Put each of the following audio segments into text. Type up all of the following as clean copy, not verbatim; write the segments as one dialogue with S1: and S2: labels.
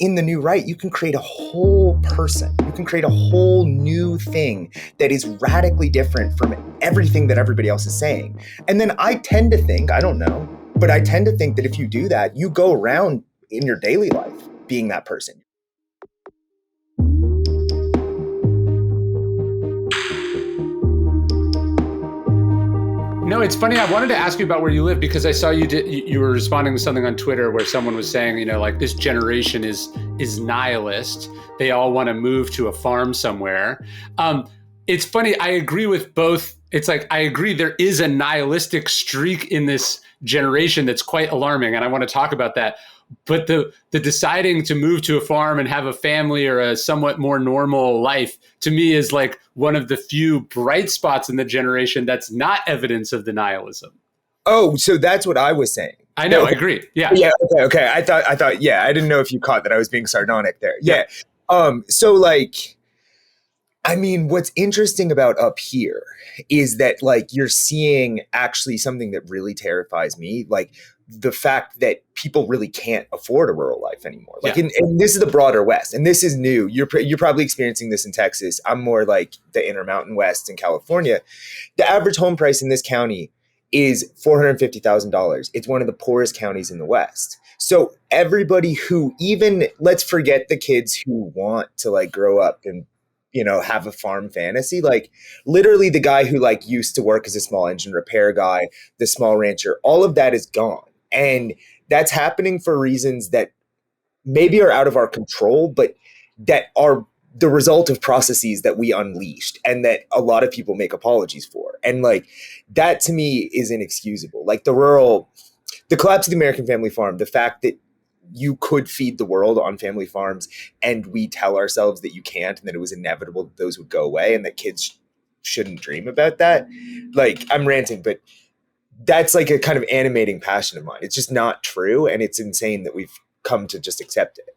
S1: in the new right, you can create a whole person. You can create a whole new thing that is radically different from everything that everybody else is saying. And then I tend to think, I don't know, but I tend to think that if you do that, you go around in your daily life being that person.
S2: No, it's funny. I wanted to ask you about where you live because I saw you were responding to something on Twitter where someone was saying, like this generation is nihilist. They all want to move to a farm somewhere. It's funny. I agree with both. It's like, I agree there is a nihilistic streak in this generation that's quite alarming. And I want to talk about that. But the deciding to move to a farm and have a family or a somewhat more normal life, to me, is like one of the few bright spots in the generation that's not evidence of the nihilism.
S1: Oh, so that's what I was saying.
S2: I know, I agree. Yeah.
S1: Yeah. Okay. I thought, yeah, I didn't know if you caught that I was being sardonic there. Yeah. So like, I mean, what's interesting about up here is that like you're seeing actually something that really terrifies me. Like, the fact that people really can't afford a rural life anymore. Like, and this is the broader West, and this is new. You're probably experiencing this in Texas. I'm more like the Intermountain West in California. The average home price in this county is $450,000. It's one of the poorest counties in the West. So everybody who, even, let's forget the kids who want to like grow up and, have a farm fantasy, like literally the guy who like used to work as a small engine repair guy, the small rancher, all of that is gone. And that's happening for reasons that maybe are out of our control, but that are the result of processes that we unleashed and that a lot of people make apologies for. And like, that to me is inexcusable. Like the collapse of the American family farm, the fact that you could feed the world on family farms and we tell ourselves that you can't and that it was inevitable that those would go away and that kids shouldn't dream about that. Like, I'm ranting, but that's like a kind of animating passion of mine. It's just not true. And it's insane that we've come to just accept it.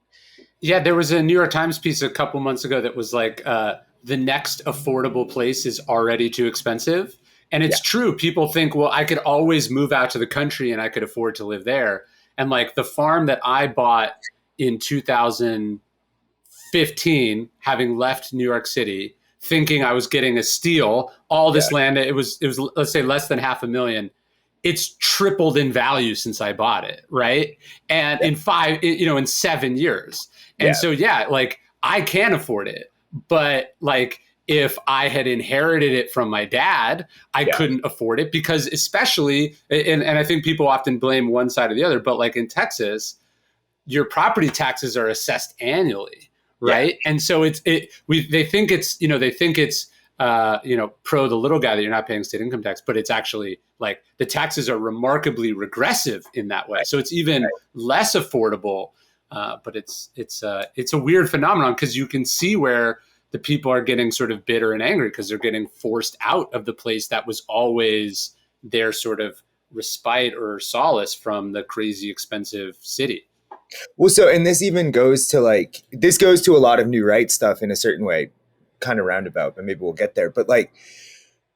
S2: Yeah, there was a New York Times piece a couple months ago that was like, the next affordable place is already too expensive. And it's true. People think, well, I could always move out to the country and I could afford to live there. And like the farm that I bought in 2015, having left New York City, thinking I was getting a steal, all this land, it was, let's say less than $500,000. It's tripled in value since I bought it. Right. And in 7 years. And so, like I can afford it, but like, if I had inherited it from my dad, I couldn't afford it because especially, and I think people often blame one side or the other, but like in Texas, your property taxes are assessed annually. Right. And so they think it's pro the little guy that you're not paying state income tax, but it's actually like the taxes are remarkably regressive in that way. So it's even less affordable. But it's a weird phenomenon because you can see where the people are getting sort of bitter and angry because they're getting forced out of the place that was always their sort of respite or solace from the crazy expensive city.
S1: Well, so, and this even goes to this goes to a lot of new right stuff in a certain way, kind of roundabout, but maybe we'll get there. But like,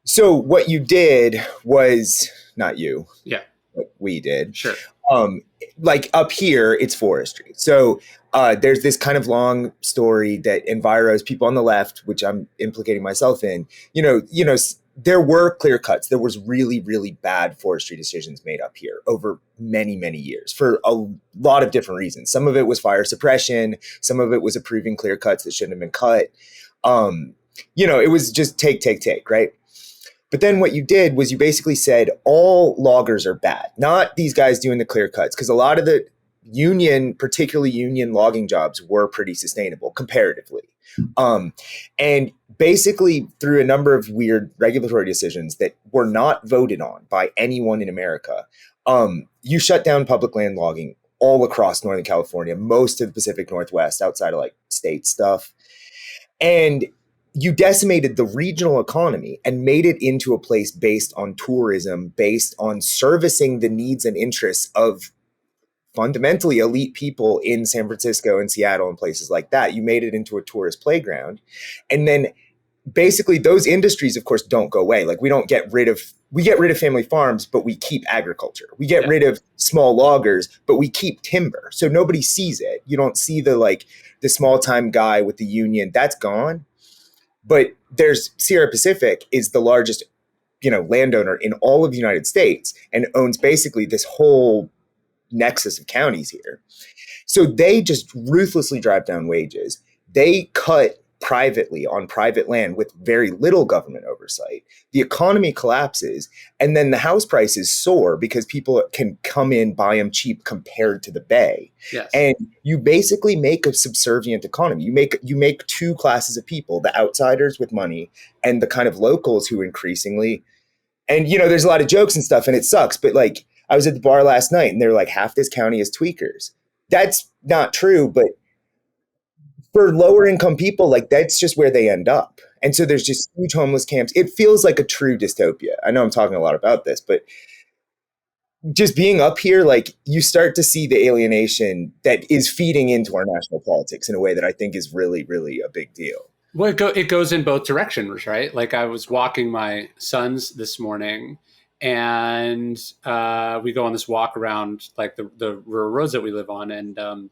S1: so what you did was, not you.
S2: Yeah.
S1: What we did.
S2: Sure.
S1: Like up here, it's forestry. So there's this kind of long story that enviros people on the left, which I'm implicating myself in, there were clear cuts. There was really, really bad forestry decisions made up here over many, many years for a lot of different reasons. Some of it was fire suppression. Some of it was approving clear cuts that shouldn't have been cut. It was just take, right? But then what you did was you basically said all loggers are bad, not these guys doing the clear cuts, because a lot of the particularly union logging jobs were pretty sustainable comparatively. And basically through a number of weird regulatory decisions that were not voted on by anyone in America, you shut down public land logging all across Northern California, most of the Pacific Northwest outside of like state stuff. And you decimated the regional economy and made it into a place based on tourism, based on servicing the needs and interests of fundamentally elite people in San Francisco and Seattle and places like that. You made it into a tourist playground. And then basically those industries, of course, don't go away. Like we get rid of family farms, but we keep agriculture. We get rid of small loggers, but we keep timber. So nobody sees it. You don't see the small time guy with the union. That's gone. But there's Sierra Pacific is the largest, landowner in all of the United States and owns basically this whole nexus of counties here. So they just ruthlessly drive down wages. They cut privately on private land with very little government oversight. The economy collapses, and then the house prices soar because people can come in, buy them cheap compared to the Bay.
S2: Yes.
S1: And you basically make a subservient economy. You make two classes of people, the outsiders with money and the kind of locals who increasingly, and there's a lot of jokes and stuff and it sucks, but I was at the bar last night and they're like, half this county is tweakers. That's not true, but for lower income people, that's just where they end up. And so there's just huge homeless camps. It feels like a true dystopia. I know I'm talking a lot about this, but just being up here, you start to see the alienation that is feeding into our national politics in a way that I think is really, really a big deal.
S2: Well, it goes in both directions, right? I was walking my sons this morning and we go on this walk around the rural roads that we live on. And,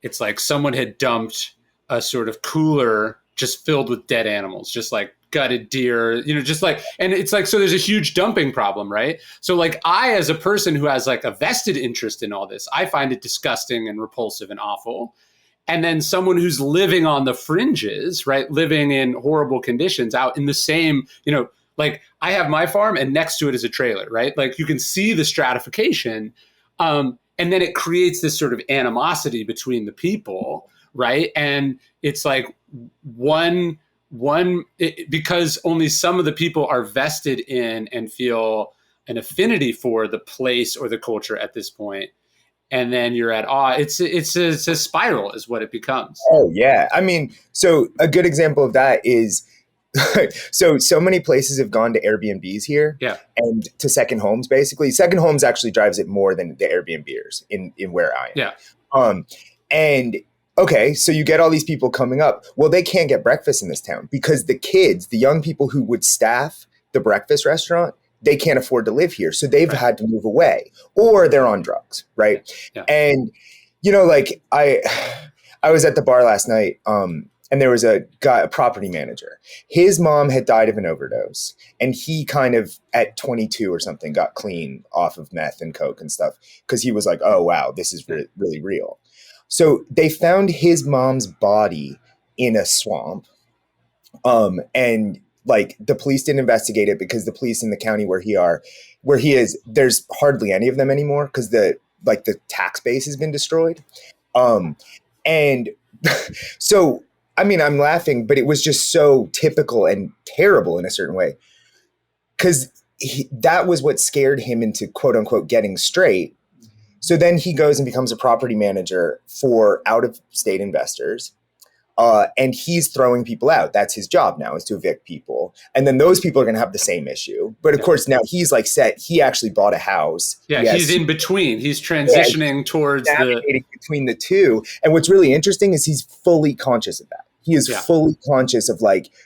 S2: it's like someone had dumped a sort of cooler just filled with dead animals, just gutted deer, and it's so there's a huge dumping problem, right? So I, as a person who has a vested interest in all this, I find it disgusting and repulsive and awful. And then someone who's living on the fringes, right? Living in horrible conditions out in the same, I have my farm and next to it is a trailer, right? You can see the stratification. And then it creates this sort of animosity between the people, right? And it's because only some of the people are vested in and feel an affinity for the place or the culture at this point. And then you're at awe. It's a spiral is what it becomes.
S1: Oh, yeah. I mean, so a good example of that is so many places have gone to Airbnbs here and to second homes, basically. Second homes actually drives it more than the Airbnbers in where I am.
S2: Yeah.
S1: And okay, so you get all these people coming up. Well, they can't get breakfast in this town because the kids, the young people who would staff the breakfast restaurant, they can't afford to live here. So they've had to move away or they're on drugs, right?
S2: Yeah.
S1: And, I was at the bar last night, and there was a guy, a property manager. His mom had died of an overdose. And he kind of, at 22 or something, got clean off of meth and coke and stuff because he was like, oh, wow, this is really real. So they found his mom's body in a swamp. And the police didn't investigate it because the police in the county where he is, there's hardly any of them anymore because the tax base has been destroyed. And so, I mean, I'm laughing, but it was just so typical and terrible in a certain way because that was what scared him into quote unquote getting straight. So then he goes and becomes a property manager for out of state investors. And he's throwing people out. That's his job now, is to evict people. And then those people are going to have the same issue. But of course, now he's set. He actually bought a house.
S2: Yeah, he's in between. He's transitioning towards
S1: between the two. And what's really interesting is he's fully conscious of that. He is fully conscious of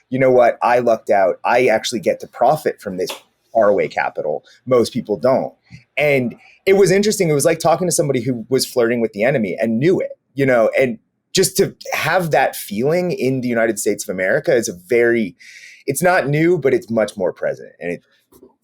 S1: you know what? I lucked out. I actually get to profit from this faraway capital. Most people don't. And it was interesting. It was like talking to somebody who was flirting with the enemy and knew it, and just to have that feeling in the United States of America is it's not new, but it's much more present and it's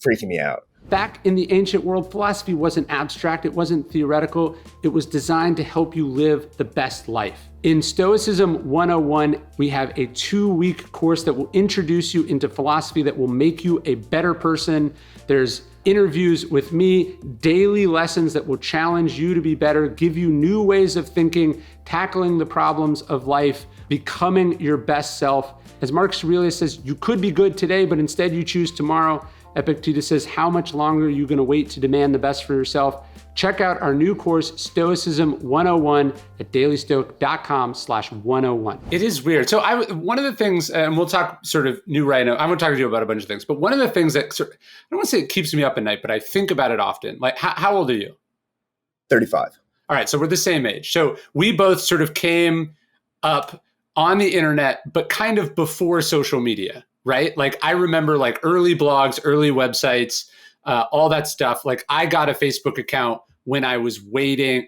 S1: freaking me out.
S2: Back in the ancient world, philosophy wasn't abstract, it wasn't theoretical, it was designed to help you live the best life. In Stoicism 101, we have a 2-week course that will introduce you into philosophy that will make you a better person. There's interviews with me, daily lessons that will challenge you to be better, give you new ways of thinking, tackling the problems of life, becoming your best self. As Marcus Aurelius says, you could be good today, but instead you choose tomorrow. Epictetus says, how much longer are you going to wait to demand the best for yourself? Check out our new course, Stoicism 101 at dailystoic.com/101. It is weird. So one of the things, and we'll talk sort of new right now, I'm going to talk to you about a bunch of things, but one of the things that, I don't want to say it keeps me up at night, but I think about it often. How old are you?
S1: 35.
S2: All right. So we're the same age. So we both sort of came up on the internet, but kind of before social media, right? Like I remember like early blogs, early websites, all that stuff. Like I got a Facebook account when I was waiting.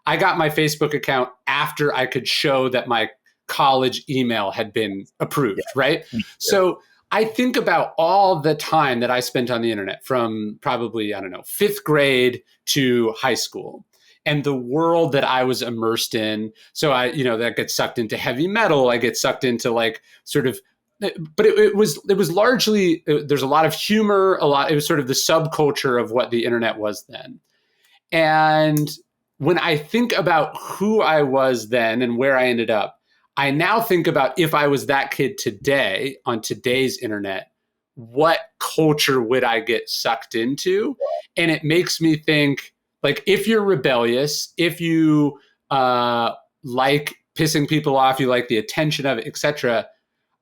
S2: I got my Facebook account after I could show that my college email had been approved, right? Yeah. So I think about all the time that I spent on the internet from probably, I don't know, 5th grade to high school, and the world that I was immersed in. So that gets sucked into heavy metal. I get sucked into like sort of, but it was largely, there's a lot of humor, it was sort of the subculture of what the internet was then. And when I think about who I was then and where I ended up, I now think about if I was that kid today on today's internet, what culture would I get sucked into? And it makes me think, like, if you're rebellious, if you like pissing people off, you like the attention of it, etc.,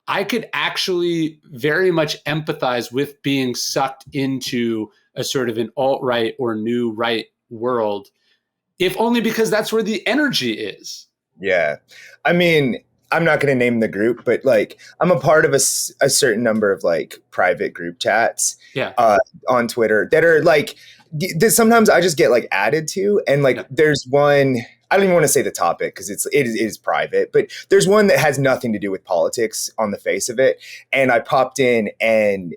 S2: I could actually very much empathize with being sucked into a sort of an alt-right or new right world, if only because that's where the energy is.
S1: Yeah. I mean, I'm not going to name the group, but like I'm a part of a certain number of like private group chats on Twitter that are like, sometimes I just get like added to, and like there's one, I don't even want to say the topic because it is private, but there's one that has nothing to do with politics on the face of it. And I popped in and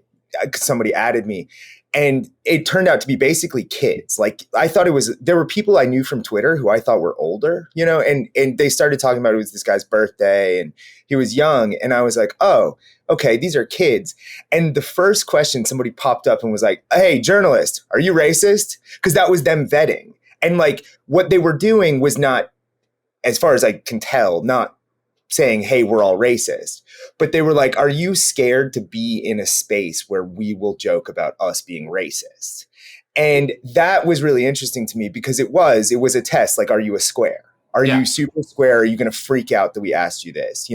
S1: somebody added me. And it turned out to be basically kids. Like I thought there were people I knew from Twitter who I thought were older, and they started talking about it was this guy's birthday and he was young. And I was like, oh, okay, these are kids. And the first question somebody popped up and was like, hey, journalist, are you racist? Because that was them vetting. And like what they were doing was not, as far as I can tell, not saying, hey, we're all racist. But they were like, are you scared to be in a space where we will joke about us being racist? And that was really interesting to me because it was a test. Like, are you a square? Are you super square? Are you going to freak out that we asked you this?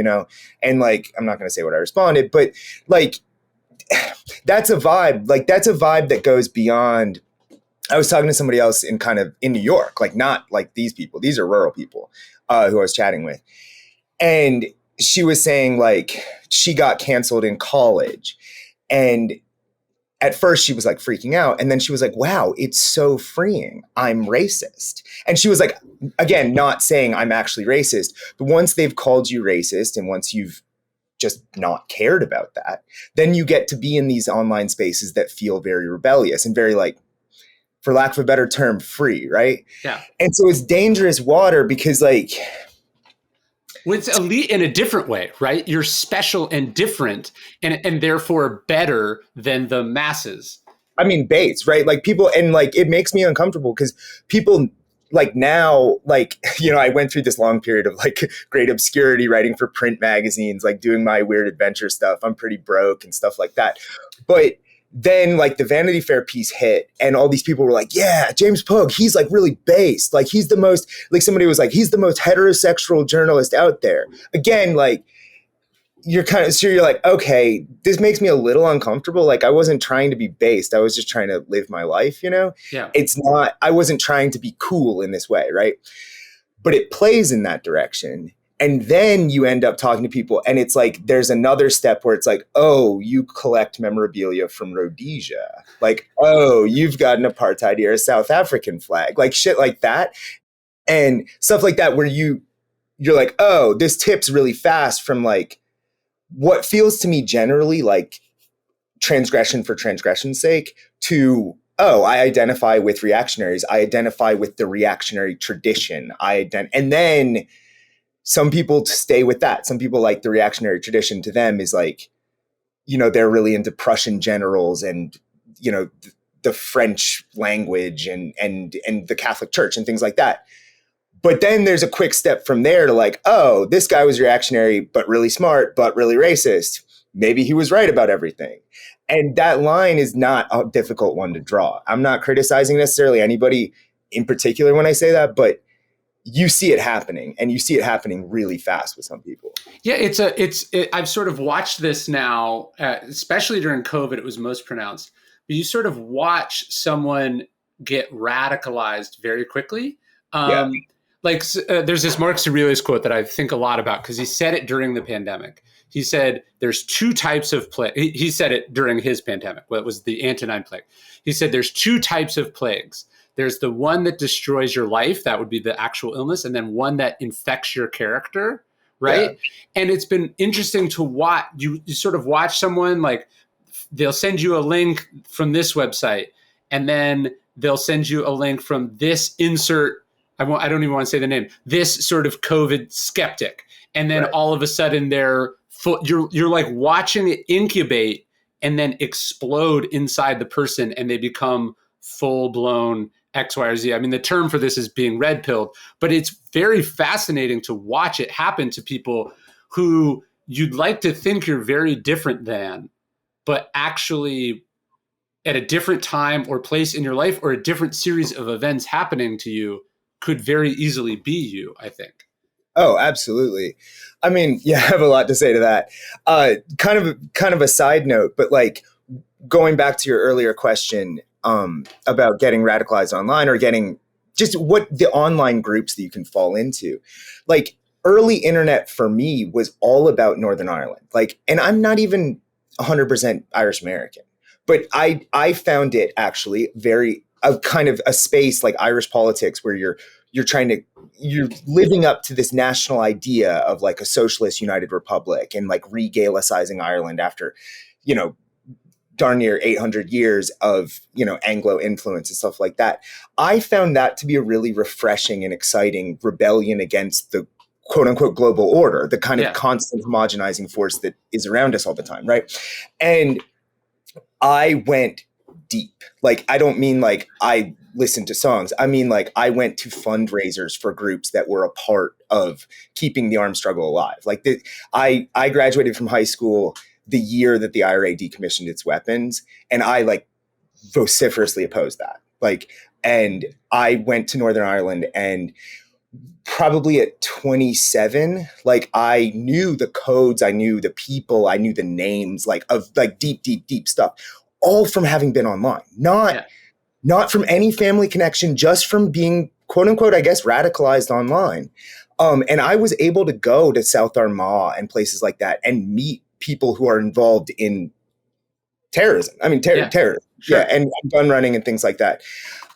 S1: And like, I'm not going to say what I responded, but like, that's a vibe. Like, that's a vibe that goes beyond. I was talking to somebody else in New York, like not like these people. These are rural people who I was chatting with. And she was saying like she got canceled in college. And at first she was like freaking out. And then she was like, wow, it's so freeing. I'm racist. And she was like, again, not saying I'm actually racist, but once they've called you racist and once you've just not cared about that, then you get to be in these online spaces that feel very rebellious and very like, for lack of a better term, free, right?
S2: Yeah.
S1: And so it's dangerous water because like,
S2: well, it's elite in a different way, right? You're special and different and therefore better than the masses.
S1: I mean, base, right? Like people, and like, it makes me uncomfortable because people like now, like, I went through this long period of like great obscurity writing for print magazines, like doing my weird adventure stuff. I'm pretty broke and stuff like that. But then like the Vanity Fair piece hit and all these people were like, yeah, James Pogue, he's like really based. Like he's the most, like somebody was like, he's the most heterosexual journalist out there. Again, like you're you're like, okay, this makes me a little uncomfortable. Like I wasn't trying to be based. I was just trying to live my life,
S2: Yeah.
S1: It's not, I wasn't trying to be cool in this way, right? But it plays in that direction. And then you end up talking to people and it's like, there's another step where it's like, oh, you collect memorabilia from Rhodesia. Like, oh, you've got an apartheid era South African flag, like shit like that. And stuff like that where you're like, oh, this tips really fast from like what feels to me generally like transgression for transgression's sake to, oh, I identify with reactionaries. I identify with the reactionary tradition. And then some people stay with that. Some people like the reactionary tradition to them is like, they're really into Prussian generals and, the French language and the Catholic Church and things like that. But then there's a quick step from there to like, oh, this guy was reactionary, but really smart, but really racist. Maybe he was right about everything. And that line is not a difficult one to draw. I'm not criticizing necessarily anybody in particular when I say that, but you see it happening and you see it happening really fast with some people.
S2: Yeah, I've sort of watched this now, especially during COVID, it was most pronounced, but you sort of watch someone get radicalized very quickly. like there's this Marcus Aurelius quote that I think a lot about because he said it during the pandemic. He said there's two types of plague. He said it during his pandemic. What was the Antonine Plague? He said there's two types of plagues. There's the one that destroys your life. That would be the actual illness. And then one that infects your character. Right. Yeah. And it's been interesting to watch. You sort of watch someone like they'll send you a link from this website and then they'll send you a link from this insert. I don't even want to say the name, this sort of COVID skeptic. And then all of a sudden you're like watching it incubate and then explode inside the person and they become full blown X, Y, or Z. I mean, the term for this is being red pilled, but it's very fascinating to watch it happen to people who you'd like to think you're very different than, but actually at a different time or place in your life or a different series of events happening to you could very easily be you, I think.
S1: Oh, absolutely. I mean, yeah, I have a lot to say to that. Kind of a side note, but like going back to your earlier question about getting radicalized online or getting just what the online groups that you can fall into. Like early internet for me was all about Northern Ireland. Like, and I'm not even 100% Irish American, but I found it actually very kind of a space like Irish politics where you're living up to this national idea of like a socialist united republic and like re-Gaelicizing Ireland after, darn near 800 years of, Anglo influence and stuff like that. I found that to be a really refreshing and exciting rebellion against the quote unquote global order, the kind of constant homogenizing force that is around us all the time. Right. And I went deep. Like, I don't mean like I listened to songs. I mean, like I went to fundraisers for groups that were a part of keeping the armed struggle alive. Like I graduated from high school the year that the IRA decommissioned its weapons. And I like vociferously opposed that. Like, and I went to Northern Ireland and probably at 27, like I knew the codes, I knew the people, I knew the names, like of like deep stuff, all from having been online, not from any family connection, just from being quote unquote, I guess, radicalized online. And I was able to go to South Armagh and places like that and meet people who are involved in terrorism. I mean, terrorism, and gun running and things like that.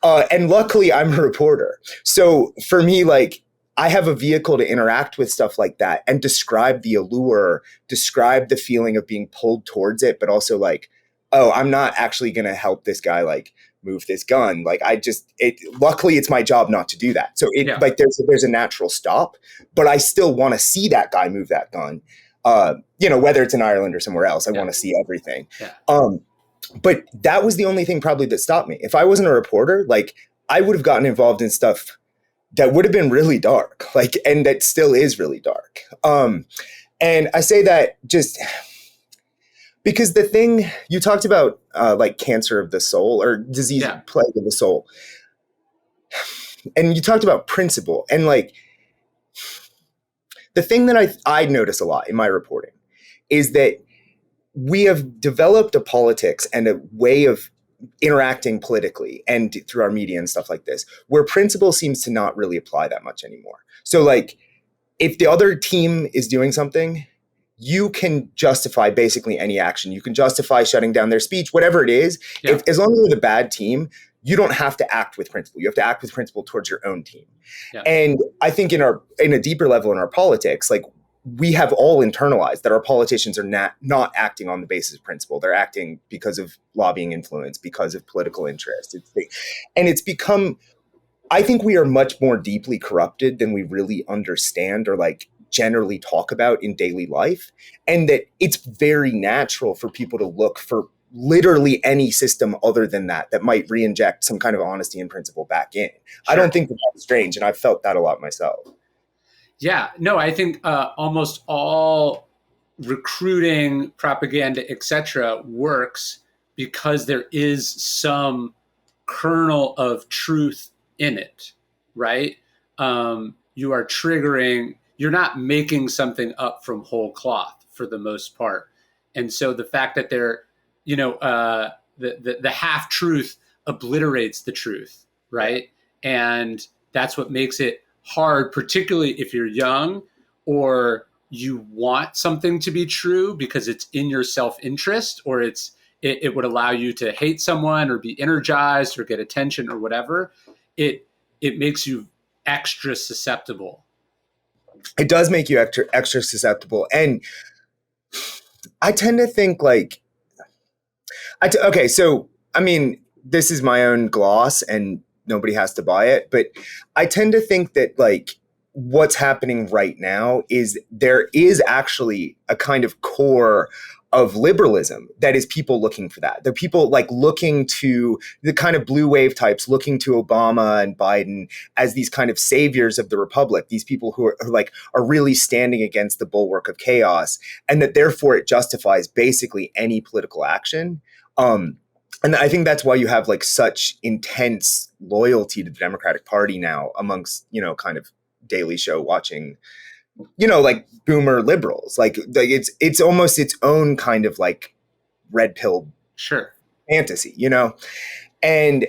S1: And luckily, I'm a reporter. So for me, like, I have a vehicle to interact with stuff like that and describe the allure, describe the feeling of being pulled towards it, but also like, oh, I'm not actually going to help this guy like move this gun. Like luckily it's my job not to do that. So like there's a natural stop, but I still want to see that guy move that gun. Whether it's in Ireland or somewhere else, I want to see everything. Yeah. But that was the only thing probably that stopped me. If I wasn't a reporter, like I would have gotten involved in stuff that would have been really dark, like, and that still is really dark. And I say that just because the thing you talked about, like cancer of the soul or disease, plague of the soul. And you talked about principle and like the thing that I notice a lot in my reporting is that we have developed a politics and a way of interacting politically and through our media and stuff like this, where principle seems to not really apply that much anymore. So like if the other team is doing something, you can justify basically any action. You can justify shutting down their speech, whatever it is. Yeah. As long as you're the bad team, you don't have to act with principle. You have to act with principle towards your own team. Yeah. And I think in a deeper level in our politics, like we have all internalized that our politicians are not acting on the basis of principle. They're acting because of lobbying influence, because of political interest. And it's become, I think we are much more deeply corrupted than we really understand or like generally talk about in daily life. And that it's very natural for people to look for literally any system other than that might re-inject some kind of honesty and principle back in. Sure. I don't think that's strange. And I've felt that a lot myself.
S2: Yeah, no, I think almost all recruiting, propaganda, etc., works because there is some kernel of truth in it, right? You are triggering, you're not making something up from whole cloth for the most part. And so the fact that they're, the half truth obliterates the truth, right? And that's what makes it hard, particularly if you're young or you want something to be true because it's in your self-interest, or it would allow you to hate someone or be energized or get attention or whatever. It makes you extra susceptible.
S1: It does make you extra susceptible. And I tend to think like, okay, so, I mean, this is my own gloss and nobody has to buy it, but I tend to think that like what's happening right now is there is actually a kind of core of liberalism that is people looking for that. The people like looking to the kind of blue wave types, looking to Obama and Biden as these kind of saviors of the republic, these people who are really standing against the bulwark of chaos, and that therefore it justifies basically any political action. And I think that's why you have like such intense loyalty to the Democratic Party now amongst, kind of Daily Show watching, like boomer liberals. Like it's almost its own kind of like red pill fantasy, And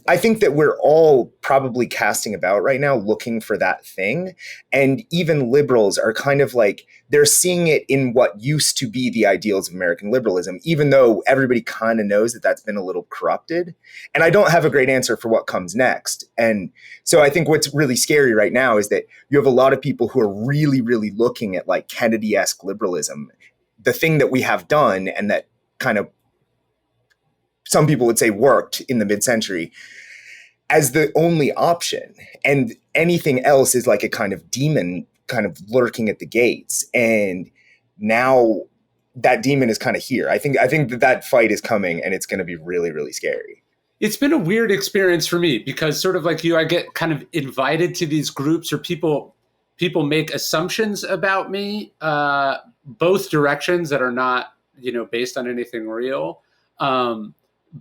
S1: I think that we're all probably casting about right now looking for that thing. And even liberals are kind of like, they're seeing it in what used to be the ideals of American liberalism, even though everybody kind of knows that that's been a little corrupted. And I don't have a great answer for what comes next. And so I think what's really scary right now is that you have a lot of people who are really, really looking at like Kennedy-esque liberalism, the thing that we have done and that kind of some people would say worked in the mid-century, as the only option. And anything else is like a kind of demon kind of lurking at the gates. And now that demon is kind of here. I think that fight is coming, and it's going to be really, really scary.
S2: It's been a weird experience for me because sort of like you, I get kind of invited to these groups, or people make assumptions about me, both directions that are not, based on anything real.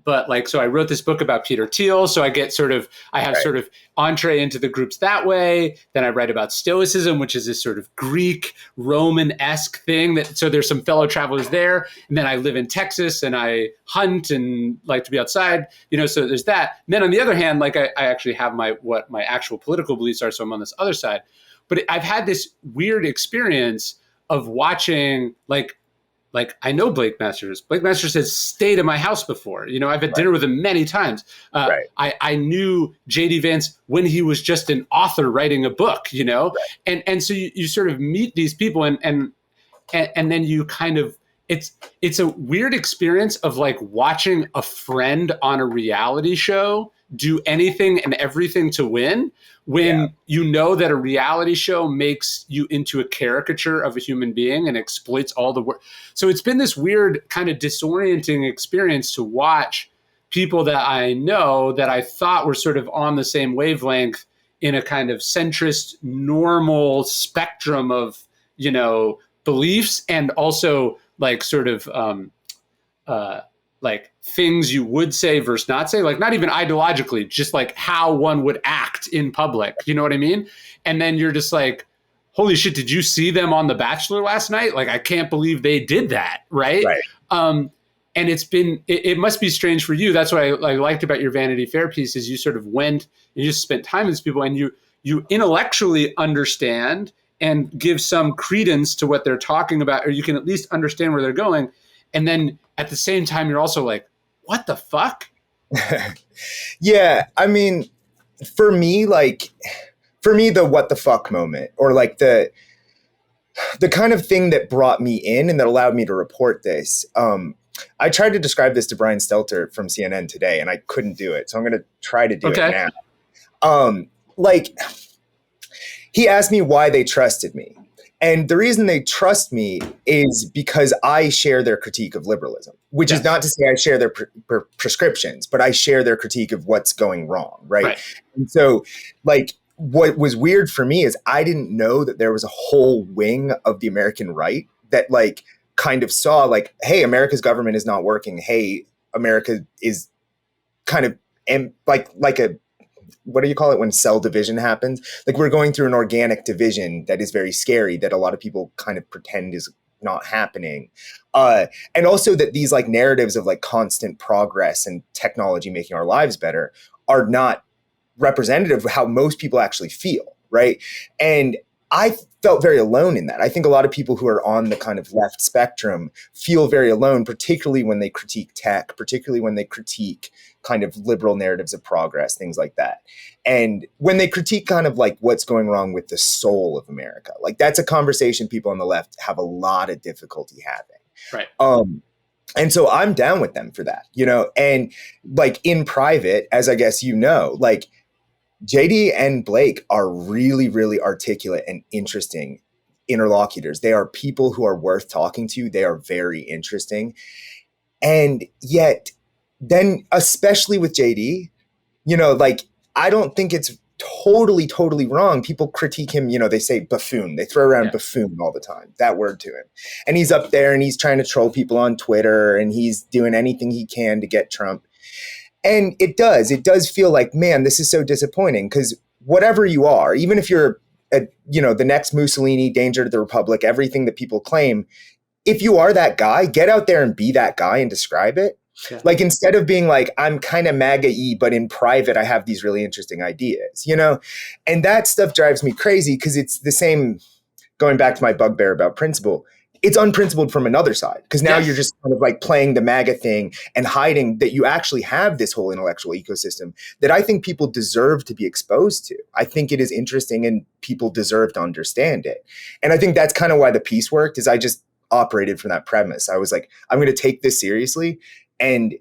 S2: But like, so I wrote this book about Peter Thiel. So I have sort of entree into the groups that way. Then I write about Stoicism, which is this sort of Greek Roman-esque thing so there's some fellow travelers there. And then I live in Texas and I hunt and like to be outside, so there's that. And then on the other hand, like I actually have what my actual political beliefs are. So I'm on this other side, but I've had this weird experience of watching like I know Blake Masters. Blake Masters has stayed at my house before. I've had dinner with him many times. I knew J.D. Vance when he was just an author writing a book, and so you sort of meet these people and then you kind of, it's a weird experience of like watching a friend on a reality show do anything and everything to win, when you know that a reality show makes you into a caricature of a human being and exploits all the work. So it's been this weird kind of disorienting experience to watch people that I know that I thought were sort of on the same wavelength in a kind of centrist, normal spectrum of, beliefs, and also like sort of like things you would say versus not say, like not even ideologically, just like how one would act in public. You know what I mean? And then you're just like, holy shit, did you see them on The Bachelor last night? Like, I can't believe they did that. Right. And it must be strange for you. That's what I liked about your Vanity Fair piece is you sort of went, you just spent time with these people and you intellectually understand and give some credence to what they're talking about, or you can at least understand where they're going. And then at the same time, you're also like, what the fuck?
S1: Yeah. I mean, for me, the what the fuck moment, or like the kind of thing that brought me in and that allowed me to report this. I tried to describe this to Brian Stelter from CNN today, and I couldn't do it. So I'm going to try to do it now. He asked me why they trusted me. And the reason they trust me is because I share their critique of liberalism, which is not to say I share their prescriptions, but I share their critique of what's going wrong, right? And so, like, what was weird for me is I didn't know that there was a whole wing of the American right that, like, kind of saw, like, hey, America's government is not working. Hey, America is kind of like a, what do you call it when cell division happens? Like, we're going through an organic division that is very scary, that a lot of people kind of pretend is not happening. And also that these like narratives of like constant progress and technology making our lives better are not representative of how most people actually feel, right? And I felt very alone in that. I think a lot of people who are on the kind of left spectrum feel very alone, particularly when they critique tech, particularly when they critique kind of liberal narratives of progress, things like that. And when they critique kind of like what's going wrong with the soul of America, like that's a conversation people on the left have a lot of difficulty having.
S2: Right.
S1: And so I'm down with them for that, you know, and like in private, as I guess, you know, like JD and Blake are really, really articulate and interesting interlocutors. They are people who are worth talking to. They are very interesting. And yet then, especially with JD, you know, like, I don't think it's totally wrong. People critique him, you know, they say buffoon. They throw around buffoon all the time, that word to him. And he's up there and he's trying to troll people on Twitter and he's doing anything he can to get Trump. And it does feel like, man, this is so disappointing because whatever you are, even if you're, you know, the next Mussolini, danger to the Republic, everything that people claim, if you are that guy, get out there and be that guy and describe it. Yeah. Like instead of being like, I'm kind of MAGA-y, but in private, I have these really interesting ideas, you know? And that stuff drives me crazy because it's the same, going back to my bugbear about principle, it's unprincipled from another side because now you're just kind of like playing the MAGA thing and hiding that you actually have this whole intellectual ecosystem that I think people deserve to be exposed to. I think it is interesting and people deserve to understand it. And I think that's kind of why the piece worked is I just operated from that premise. I was like, I'm going to take this seriously and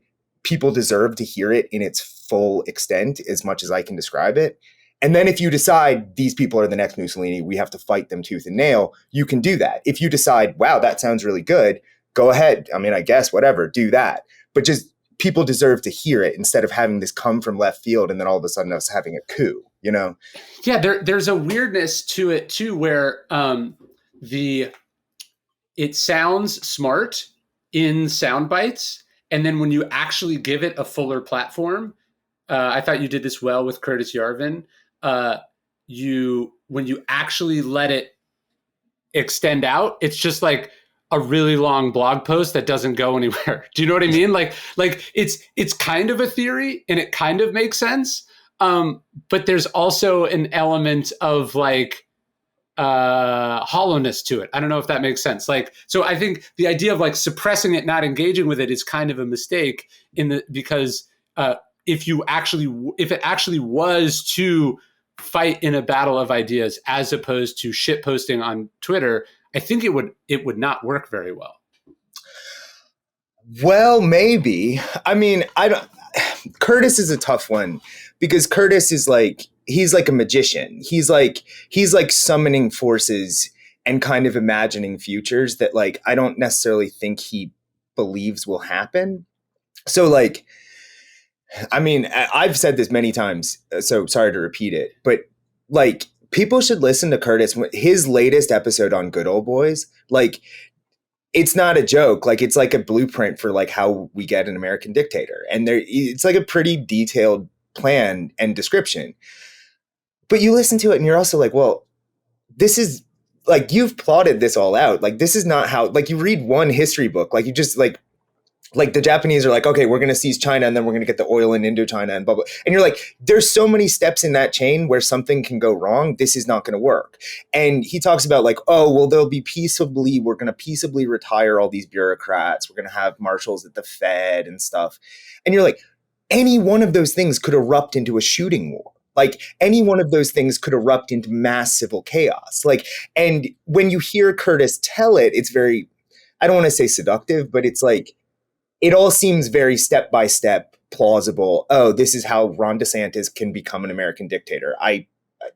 S1: people deserve to hear it in its full extent as much as I can describe it. And then if you decide these people are the next Mussolini, we have to fight them tooth and nail, you can do that. If you decide, wow, that sounds really good, go ahead. I mean, I guess, whatever, do that. But just people deserve to hear it instead of having this come from left field and then all of a sudden us having a coup, you know?
S2: Yeah, there's a weirdness to it too, where it sounds smart in sound bites. And then when you actually give it a fuller platform, I thought you did this well with Curtis Yarvin. When you actually let it extend out, it's just like a really long blog post that doesn't go anywhere. Do you know what I mean? Like it's kind of a theory and it kind of makes sense. But there's also an element of like hollowness to it. I don't know if that makes sense. Like, so I think the idea of like suppressing it, not engaging with it is kind of a mistake because if it actually was to fight in a battle of ideas as opposed to shit posting on Twitter, I think it would not work very well.
S1: Well, maybe. I mean, Curtis is a tough one because Curtis is like, he's like a magician. He's like summoning forces and kind of imagining futures that like, I don't necessarily think he believes will happen. So like, I mean, I've said this many times, so sorry to repeat it, but like people should listen to Curtis. His latest episode on Good Old Boys, like it's not a joke. Like it's like a blueprint for like how we get an American dictator. And it's like a pretty detailed plan and description. But you listen to it and you're also like, well, this is like, you've plotted this all out. Like, this is not how, like you read one history book, like you just like the Japanese are like, okay, we're going to seize China and then we're going to get the oil in Indochina and blah, blah. And you're like, there's so many steps in that chain where something can go wrong. This is not going to work. And he talks about like, oh, well, we're going to peaceably retire all these bureaucrats. We're going to have marshals at the Fed and stuff. And you're like, any one of those things could erupt into a shooting war. Like any one of those things could erupt into mass civil chaos. Like, and when you hear Curtis tell it, it's very, I don't want to say seductive, but it's like, it all seems very step-by-step plausible. Oh, this is how Ron DeSantis can become an American dictator.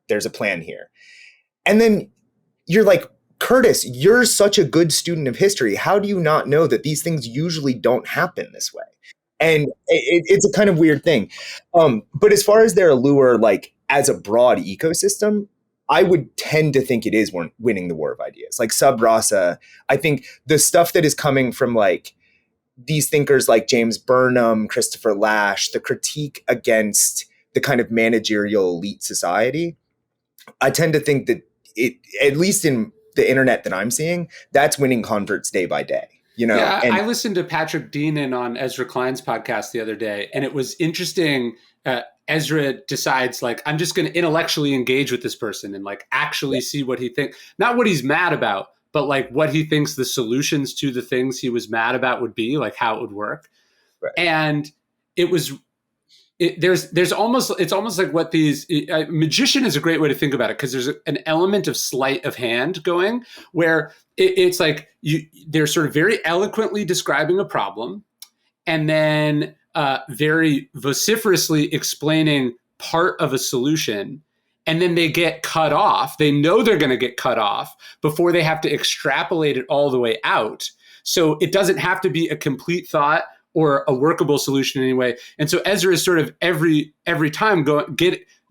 S1: There's a plan here. And then you're like, Curtis, you're such a good student of history. How do you not know that these things usually don't happen this way? And it's a kind of weird thing. But as far as their allure, like as a broad ecosystem, I would tend to think it is winning the war of ideas. Like Sub Rasa, I think the stuff that is coming from like these thinkers like James Burnham, Christopher Lasch, the critique against the kind of managerial elite society, I tend to think that it, at least in the internet that I'm seeing, that's winning converts day by day. You know,
S2: yeah, I listened to Patrick Deenan on Ezra Klein's podcast the other day, and it was interesting. Ezra decides like, I'm just going to intellectually engage with this person and like actually see what he thinks, not what he's mad about, but like what he thinks the solutions to the things he was mad about would be, like how it would work. Right. And it was, there's almost, it's almost like what these, magician is a great way to think about it, because there's an element of sleight of hand going where it's like they're sort of very eloquently describing a problem and then very vociferously explaining part of a solution. And then they get cut off. They know they're going to get cut off before they have to extrapolate it all the way out. So it doesn't have to be a complete thought or a workable solution anyway. And so Ezra is sort of every time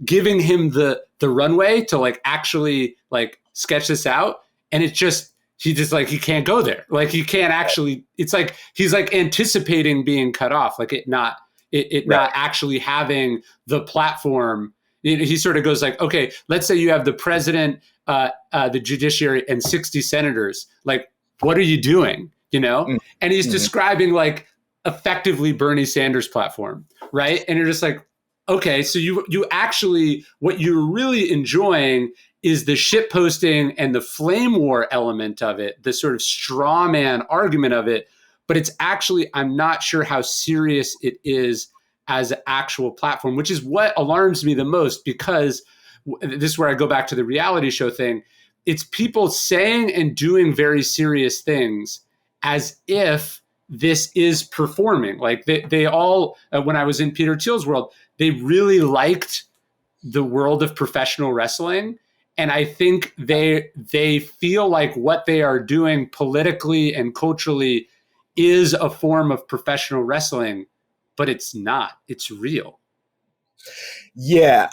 S2: giving him the runway to like actually like sketch this out. And it's just, he can't go there. Like he can't actually, it's like, he's like anticipating being cut off, like not actually having the platform. He sort of goes like, okay, let's say you have the president, the judiciary, and 60 senators. Like, what are you doing? And he's describing like effectively Bernie Sanders' platform, right? And you're just like, okay, so you actually, what you're really enjoying is the shit posting and the flame war element of it, the sort of straw man argument of it. But it's actually, I'm not sure how serious it is as an actual platform, which is what alarms me the most, because this is where I go back to the reality show thing. It's people saying and doing very serious things as if this is performing. Like they all, when I was in Peter Thiel's world, they really liked the world of professional wrestling. And I think they feel like what they are doing politically and culturally is a form of professional wrestling, but it's not. It's real.
S1: Yeah,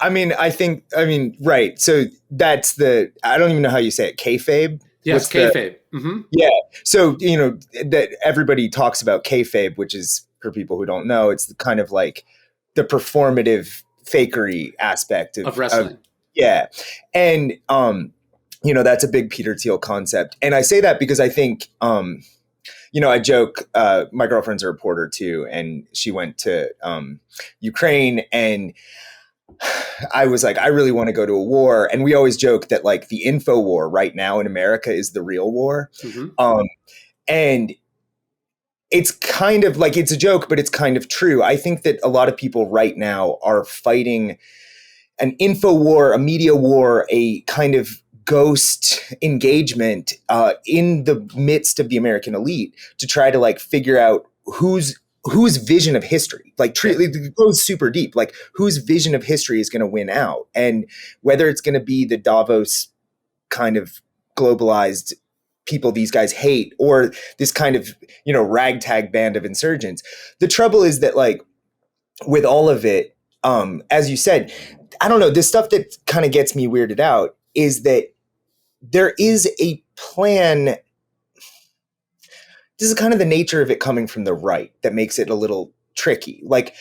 S1: right. So that's I don't even know how you say it, kayfabe?
S2: Yes, kayfabe. Mm-hmm.
S1: Yeah. So, that everybody talks about kayfabe, which is, for people who don't know, it's kind of like the performative fakery aspect of wrestling. Yeah. And, that's a big Peter Thiel concept. And I say that because I think, I joke, my girlfriend's a reporter too, and she went to Ukraine, and I was like, I really want to go to a war. And we always joke that like the info war right now in America is the real war. Mm-hmm. And it's kind of like, it's a joke, but it's kind of true. I think that a lot of people right now are fighting an info war, a media war, a kind of ghost engagement in the midst of the American elite to try to like figure out whose vision of history, like it goes super deep, like whose vision of history is going to win out, and whether it's going to be the Davos kind of globalized people these guys hate, or this kind of, ragtag band of insurgents. The trouble is that like with all of it, as you said, I don't know, the stuff that kind of gets me weirded out is that there is a plan. This is kind of the nature of it coming from the right that makes it a little tricky. Like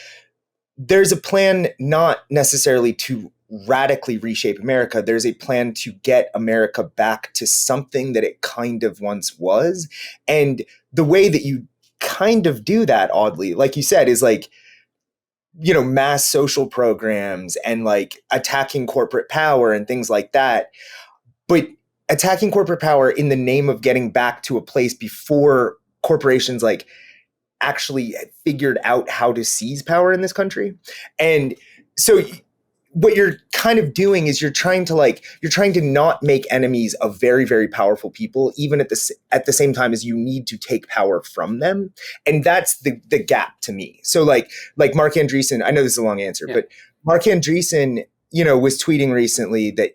S1: there's a plan not necessarily to radically reshape America. There's a plan to get America back to something that it kind of once was. And the way that you kind of do that, oddly, like you said, is like, mass social programs and like attacking corporate power and things like that. But attacking corporate power in the name of getting back to a place before corporations like actually figured out how to seize power in this country. And so what you're kind of doing is you're trying to not make enemies of very, very powerful people, even at the same time as you need to take power from them. And that's the gap to me. So like Mark Andreessen, I know this is a long answer, but Mark Andreessen, was tweeting recently that,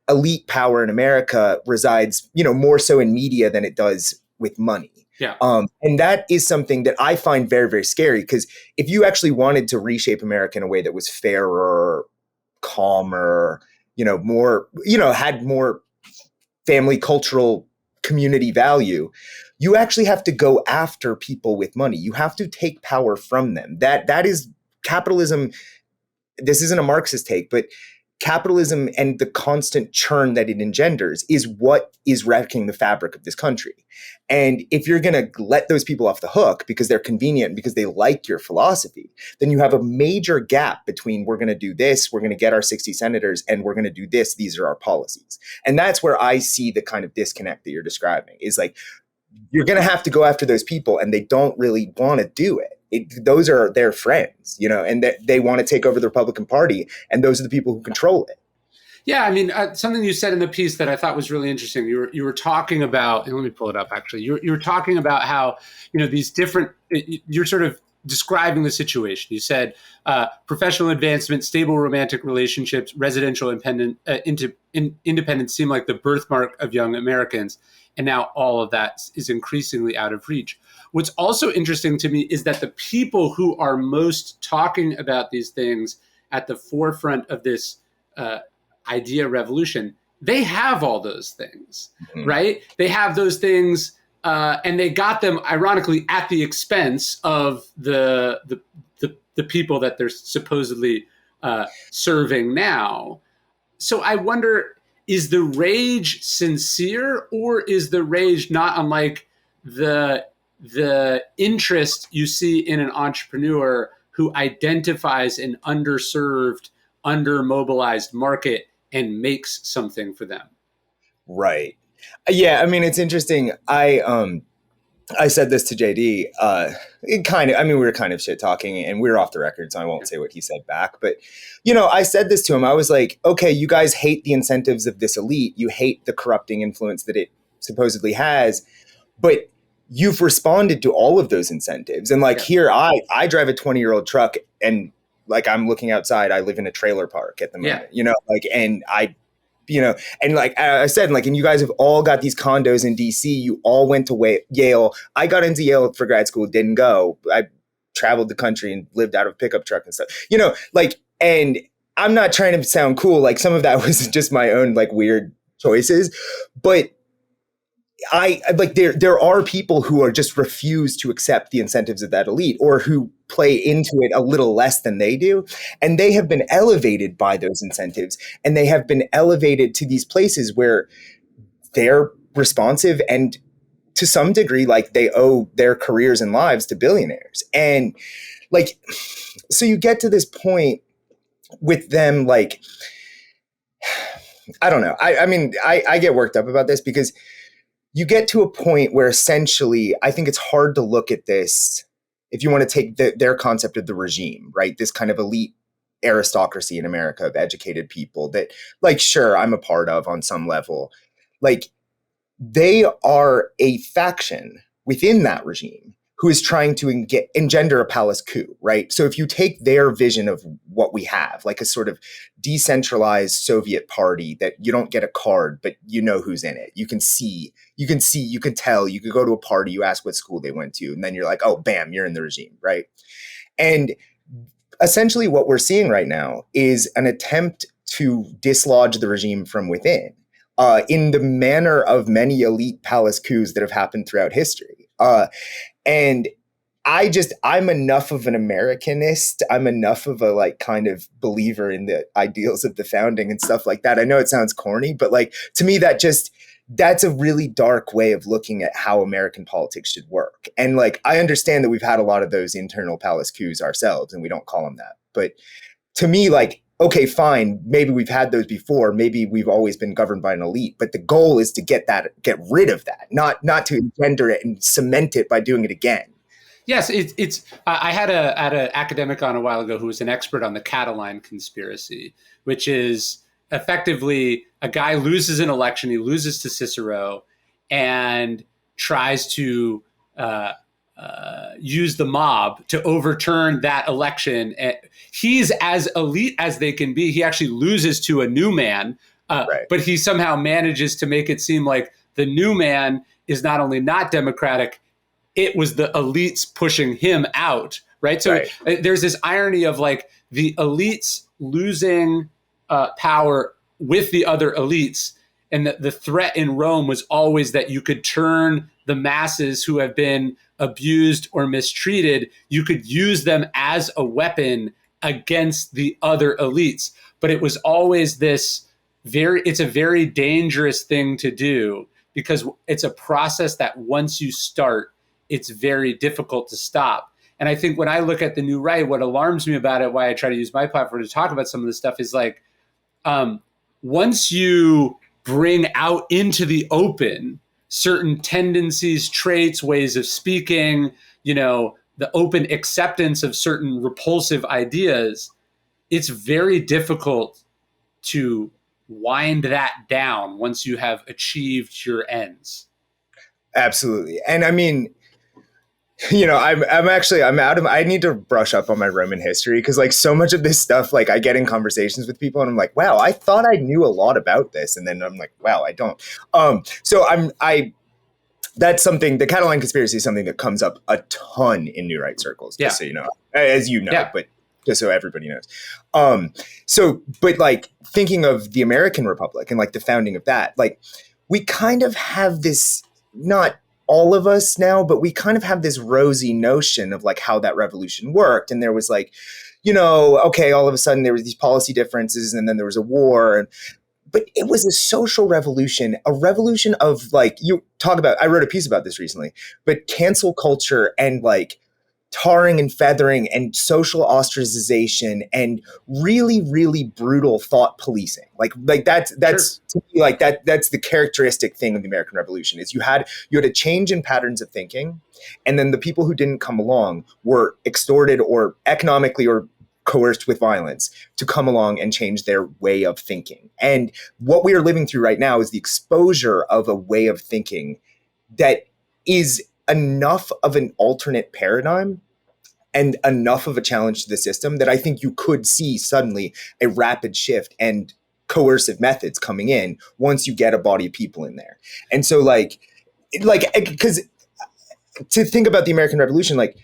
S1: elite power in America resides, more so in media than it does with money.
S2: Yeah.
S1: And that is something that I find very, very scary, because if you actually wanted to reshape America in a way that was fairer, calmer, more, had more family, cultural, community value, you actually have to go after people with money. You have to take power from them. That is capitalism. This isn't a Marxist take, but capitalism and the constant churn that it engenders is what is wrecking the fabric of this country. And if you're going to let those people off the hook because they're convenient, because they like your philosophy, then you have a major gap between we're going to do this, we're going to get our 60 senators, and we're going to do this. These are our policies. And that's where I see the kind of disconnect that you're describing is like, you're going to have to go after those people and they don't really want to do it. Those are their friends, you know, and they want to take over the Republican Party. And those are the people who control it.
S2: Yeah, I mean, something you said in the piece that I thought was really interesting. You were talking about, and let me pull it up. Actually, you were talking about how these different. You're sort of describing the situation. You said professional advancement, stable romantic relationships, residential independence seem like the birthmark of young Americans, and now all of that is increasingly out of reach. What's also interesting to me is that the people who are most talking about these things at the forefront of this idea revolution, they have all those things, right? They have those things, and they got them, ironically, at the expense of the people that they're supposedly serving now. So I wonder, is the rage sincere, or is the rage not unlike the interest you see in an entrepreneur who identifies an underserved, undermobilized market and makes something for them?
S1: Right. Yeah. I mean, it's interesting. I said this to JD, we were kind of shit talking and we were off the record, so I won't say what he said back. But, I said this to him. I was like, okay, you guys hate the incentives of this elite. You hate the corrupting influence that it supposedly has, but you've responded to all of those incentives. And here, I drive a 20-year-old truck and I'm looking outside. I live in a trailer park at the moment, and I said, and you guys have all got these condos in DC. You all went to Yale. I got into Yale for grad school, didn't go. I traveled the country and lived out of a pickup truck and stuff, and I'm not trying to sound cool. Some of that was just my own weird choices, but there are people who are just refuse to accept the incentives of that elite or who play into it a little less than they do. And they have been elevated by those incentives, and they have been elevated to these places where they're responsive and to some degree, they owe their careers and lives to billionaires. And so you get to this point with them, I don't know. I get worked up about this because you get to a point where essentially, I think it's hard to look at this if you want to take their concept of the regime, right? This kind of elite aristocracy in America of educated people that, sure, I'm a part of on some level. They are a faction within that regime who is trying to engender a palace coup, right? So if you take their vision of what we have, a sort of decentralized Soviet party that you don't get a card, but you know who's in it. You can tell, you could go to a party, you ask what school they went to, and then you're like, oh, bam, you're in the regime, right? And essentially what we're seeing right now is an attempt to dislodge the regime from within, in the manner of many elite palace coups that have happened throughout history. And I'm enough of an Americanist. I'm enough of a kind of believer in the ideals of the founding and stuff like that. I know it sounds corny, but to me, that's a really dark way of looking at how American politics should work. And I understand that we've had a lot of those internal palace coups ourselves and we don't call them that. But to me, okay, fine. Maybe we've had those before. Maybe we've always been governed by an elite, but the goal is to get rid of that, not to engender it and cement it by doing it again.
S2: Yes, it's. I had an academic on a while ago who was an expert on the Catalan conspiracy, which is effectively a guy loses an election, he loses to Cicero, and tries to use the mob to overturn that election. He's as elite as they can be. He actually loses to a new man, right. But he somehow manages to make it seem like the new man is not only not democratic, it was the elites pushing him out, right? So There's this irony of the elites losing power with the other elites. And the threat in Rome was always that you could turn the masses who have been abused or mistreated, you could use them as a weapon against the other elites. But it was always it's a very dangerous thing to do, because it's a process that once you start, it's very difficult to stop. And I think when I look at the new right, what alarms me about it, why I try to use my platform to talk about some of this stuff, is like, once you bring out into the open certain tendencies, traits, ways of speaking, the open acceptance of certain repulsive ideas, it's very difficult to wind that down once you have achieved your ends.
S1: Absolutely. And I mean, I need to brush up on my Roman history, because like so much of this stuff, like I get in conversations with people and I'm like, wow, I thought I knew a lot about this. And then I'm like, wow, I don't. That's something, the Catalan conspiracy is something that comes up a ton in new right circles, just so you know, as you know, but just so everybody knows. But like thinking of the American Republic and like the founding of that, like we kind of have this, not all of us now, but we kind of have this rosy notion of like how that revolution worked. And there was like, okay, all of a sudden there was these policy differences and then there was a war. But it was a social revolution, a revolution of like, you talk about, I wrote a piece about this recently, but cancel culture and like tarring and feathering and social ostracization and really, really brutal thought policing. Like that's sure. To me, like that's the characteristic thing of the American Revolution, is you had a change in patterns of thinking, and then the people who didn't come along were extorted or economically or coerced with violence to come along and change their way of thinking. And what we are living through right now is the exposure of a way of thinking that is enough of an alternate paradigm and enough of a challenge to the system that I think you could see suddenly a rapid shift and coercive methods coming in once you get a body of people in there. And so because to think about the American Revolution, like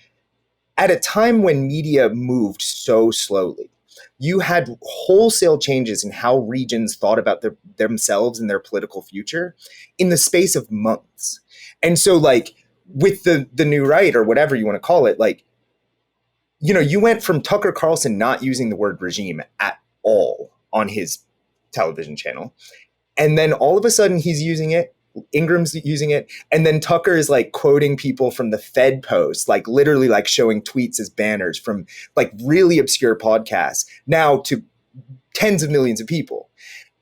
S1: at a time when media moved so slowly, you had wholesale changes in how regions thought about themselves and their political future in the space of months. And so like with the new right, or whatever you want to call it, like, you went from Tucker Carlson not using the word regime at all on his television channel, and then all of a sudden he's using it, Ingram's using it, and then Tucker is like quoting people from the Fed post, like literally like showing tweets as banners from like really obscure podcasts now to tens of millions of people.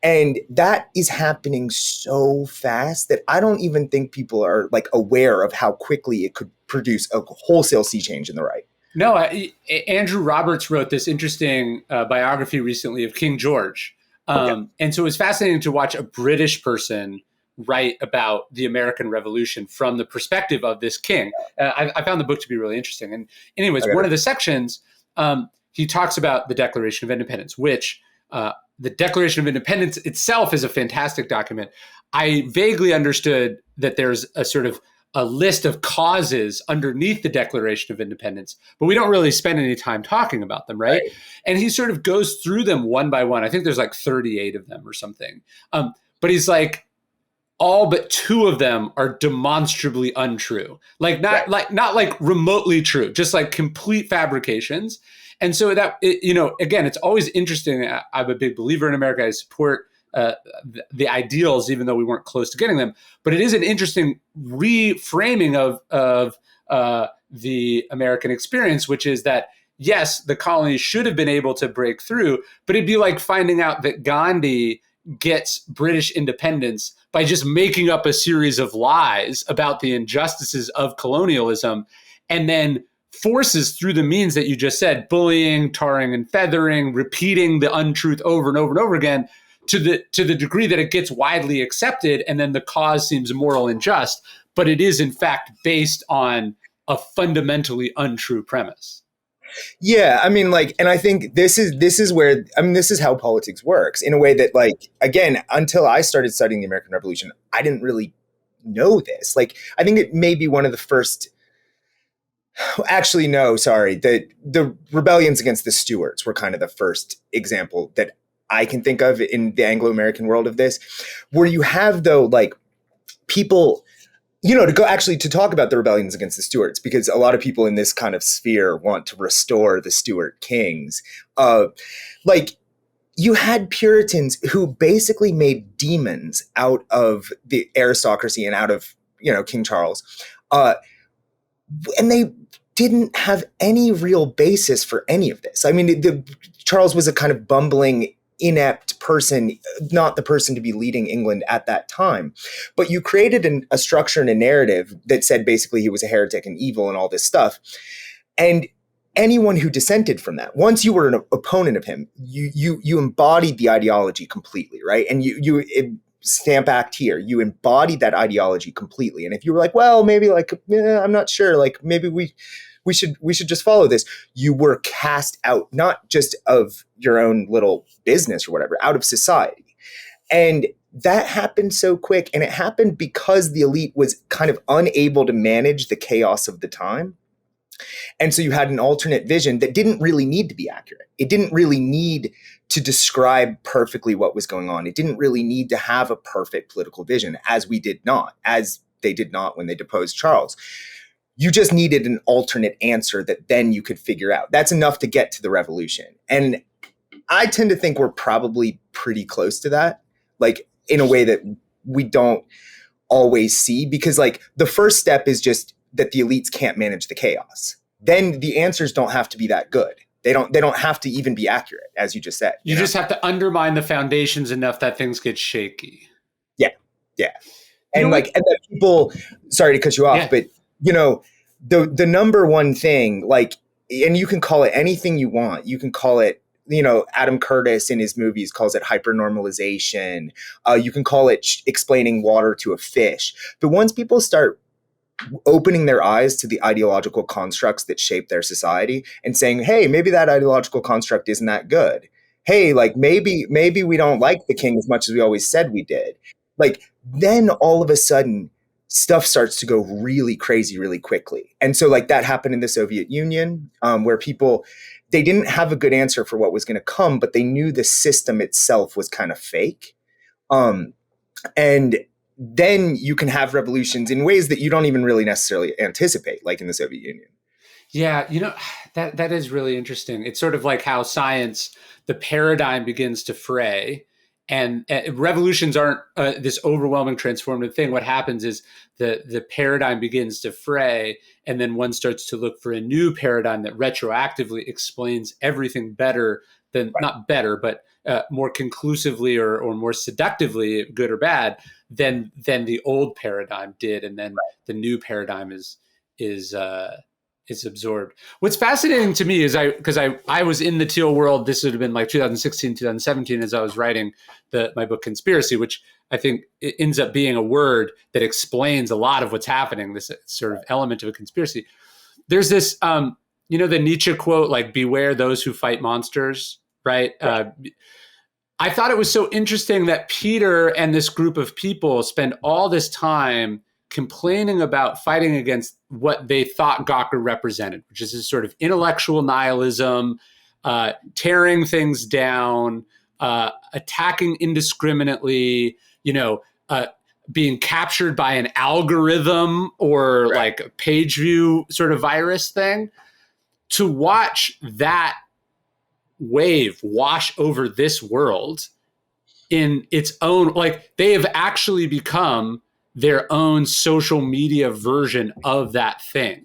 S1: And that is happening so fast that I don't even think people are like aware of how quickly it could produce a wholesale sea change in the right.
S2: No, Andrew Roberts wrote this interesting biography recently of King George. And so it was fascinating to watch a British person write about the American Revolution from the perspective of this king. I found the book to be really interesting. And anyways, one of the sections, he talks about the Declaration of Independence, which the Declaration of Independence itself is a fantastic document. I vaguely understood that there's a sort of a list of causes underneath the Declaration of Independence, but we don't really spend any time talking about them, right? And he sort of goes through them one by one. I think there's like 38 of them or something. But he's like, all but 2 of them are demonstrably untrue. Like not like remotely true, just like complete fabrications. And so that, again, it's always interesting. I'm a big believer in America. I support the ideals, even though we weren't close to getting them. But it is an interesting reframing of the American experience, which is that, yes, the colonies should have been able to break through, but it'd be like finding out that Gandhi gets British independence by just making up a series of lies about the injustices of colonialism, and then forces through the means that you just said, bullying, tarring and feathering, repeating the untruth over and over and over again, to the degree that it gets widely accepted, and then the cause seems moral and just, but it is in fact based on a fundamentally untrue premise.
S1: Yeah, I mean, like, and I think this is where, I mean, this is how politics works in a way that, like, again, until I started studying the American Revolution, I didn't really know this. Like, I think it may be one of the first. Actually, no, sorry. The rebellions against the Stuarts were kind of the first example that I can think of in the Anglo-American world of this, where you have, though, like, people to go actually to talk about the rebellions against the Stuarts, because a lot of people in this kind of sphere want to restore the Stuart kings. Like, you had Puritans who basically made demons out of the aristocracy and out of, King Charles. And they didn't have any real basis for any of this. I mean, Charles was a kind of bumbling, inept person, not the person to be leading England at that time. But you created a structure and a narrative that said basically he was a heretic and evil and all this stuff. And anyone who dissented from that, once you were an opponent of him, you embodied the ideology completely, right? And you Stamp Act here, you embodied that ideology completely. And if you were like, well, maybe like, I'm not sure, like maybe we should just follow this, you were cast out, not just of your own little business or whatever, out of society. And that happened so quick. And it happened because the elite was kind of unable to manage the chaos of the time. And so you had an alternate vision that didn't really need to be accurate. It didn't really need to describe perfectly what was going on. It didn't really need to have a perfect political vision, as they did not when they deposed Charles. You just needed an alternate answer that then you could figure out. That's enough to get to the revolution. And I tend to think we're probably pretty close to that, like in a way that we don't always see, because like the first step is just that the elites can't manage the chaos. Then the answers don't have to be that good. They don't have to even be accurate, as you just said.
S2: You just have to undermine the foundations enough that things get shaky.
S1: Yeah. And and that people, sorry to cut you off, but the number one thing, like, and you can call it anything you want. You can call it, Adam Curtis in his movies calls it hypernormalization. You can call it explaining water to a fish. But once people start opening their eyes to the ideological constructs that shape their society and saying, hey, maybe that ideological construct isn't that good. Hey, like maybe we don't like the king as much as we always said we did. Like, then all of a sudden stuff starts to go really crazy really quickly. And so like that happened in the Soviet Union, where people, they didn't have a good answer for what was going to come, but they knew the system itself was kind of fake. And then you can have revolutions in ways that you don't even really necessarily anticipate, like in the Soviet Union.
S2: Yeah, that is really interesting. It's sort of like how science, the paradigm begins to fray, and revolutions aren't this overwhelming transformative thing. What happens is the paradigm begins to fray, and then one starts to look for a new paradigm that retroactively explains everything better than, not better, but more conclusively or more seductively, good or bad, than the old paradigm did, and then the new paradigm is absorbed. What's fascinating to me is because I was in the teal world. This would have been like 2016, 2017, as I was writing my book Conspiracy, which I think it ends up being a word that explains a lot of what's happening. This sort of element of a conspiracy. There's this, the Nietzsche quote, like "Beware those who fight monsters." Right. I thought it was so interesting that Peter and this group of people spend all this time complaining about fighting against what they thought Gawker represented, which is this sort of intellectual nihilism, tearing things down, attacking indiscriminately, being captured by an algorithm or like a page view sort of virus thing. To watch that wave wash over this world in its own, like they have actually become their own social media version of that thing.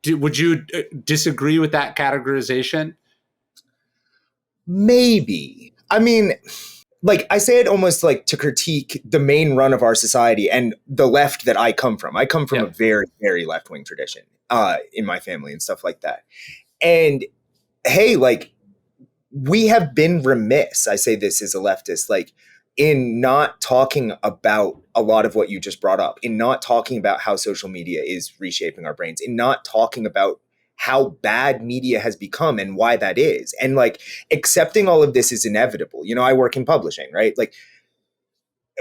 S2: Would you disagree with that categorization?
S1: Maybe. I mean, like I say it almost like to critique the main run of our society and the left that I come from. I come from a very, very left-wing tradition in my family and stuff like that. And hey, like, we have been remiss, I say this as a leftist, like in not talking about a lot of what you just brought up, in not talking about how social media is reshaping our brains, in not talking about how bad media has become and why that is. And like accepting all of this is inevitable. I work in publishing, right? Like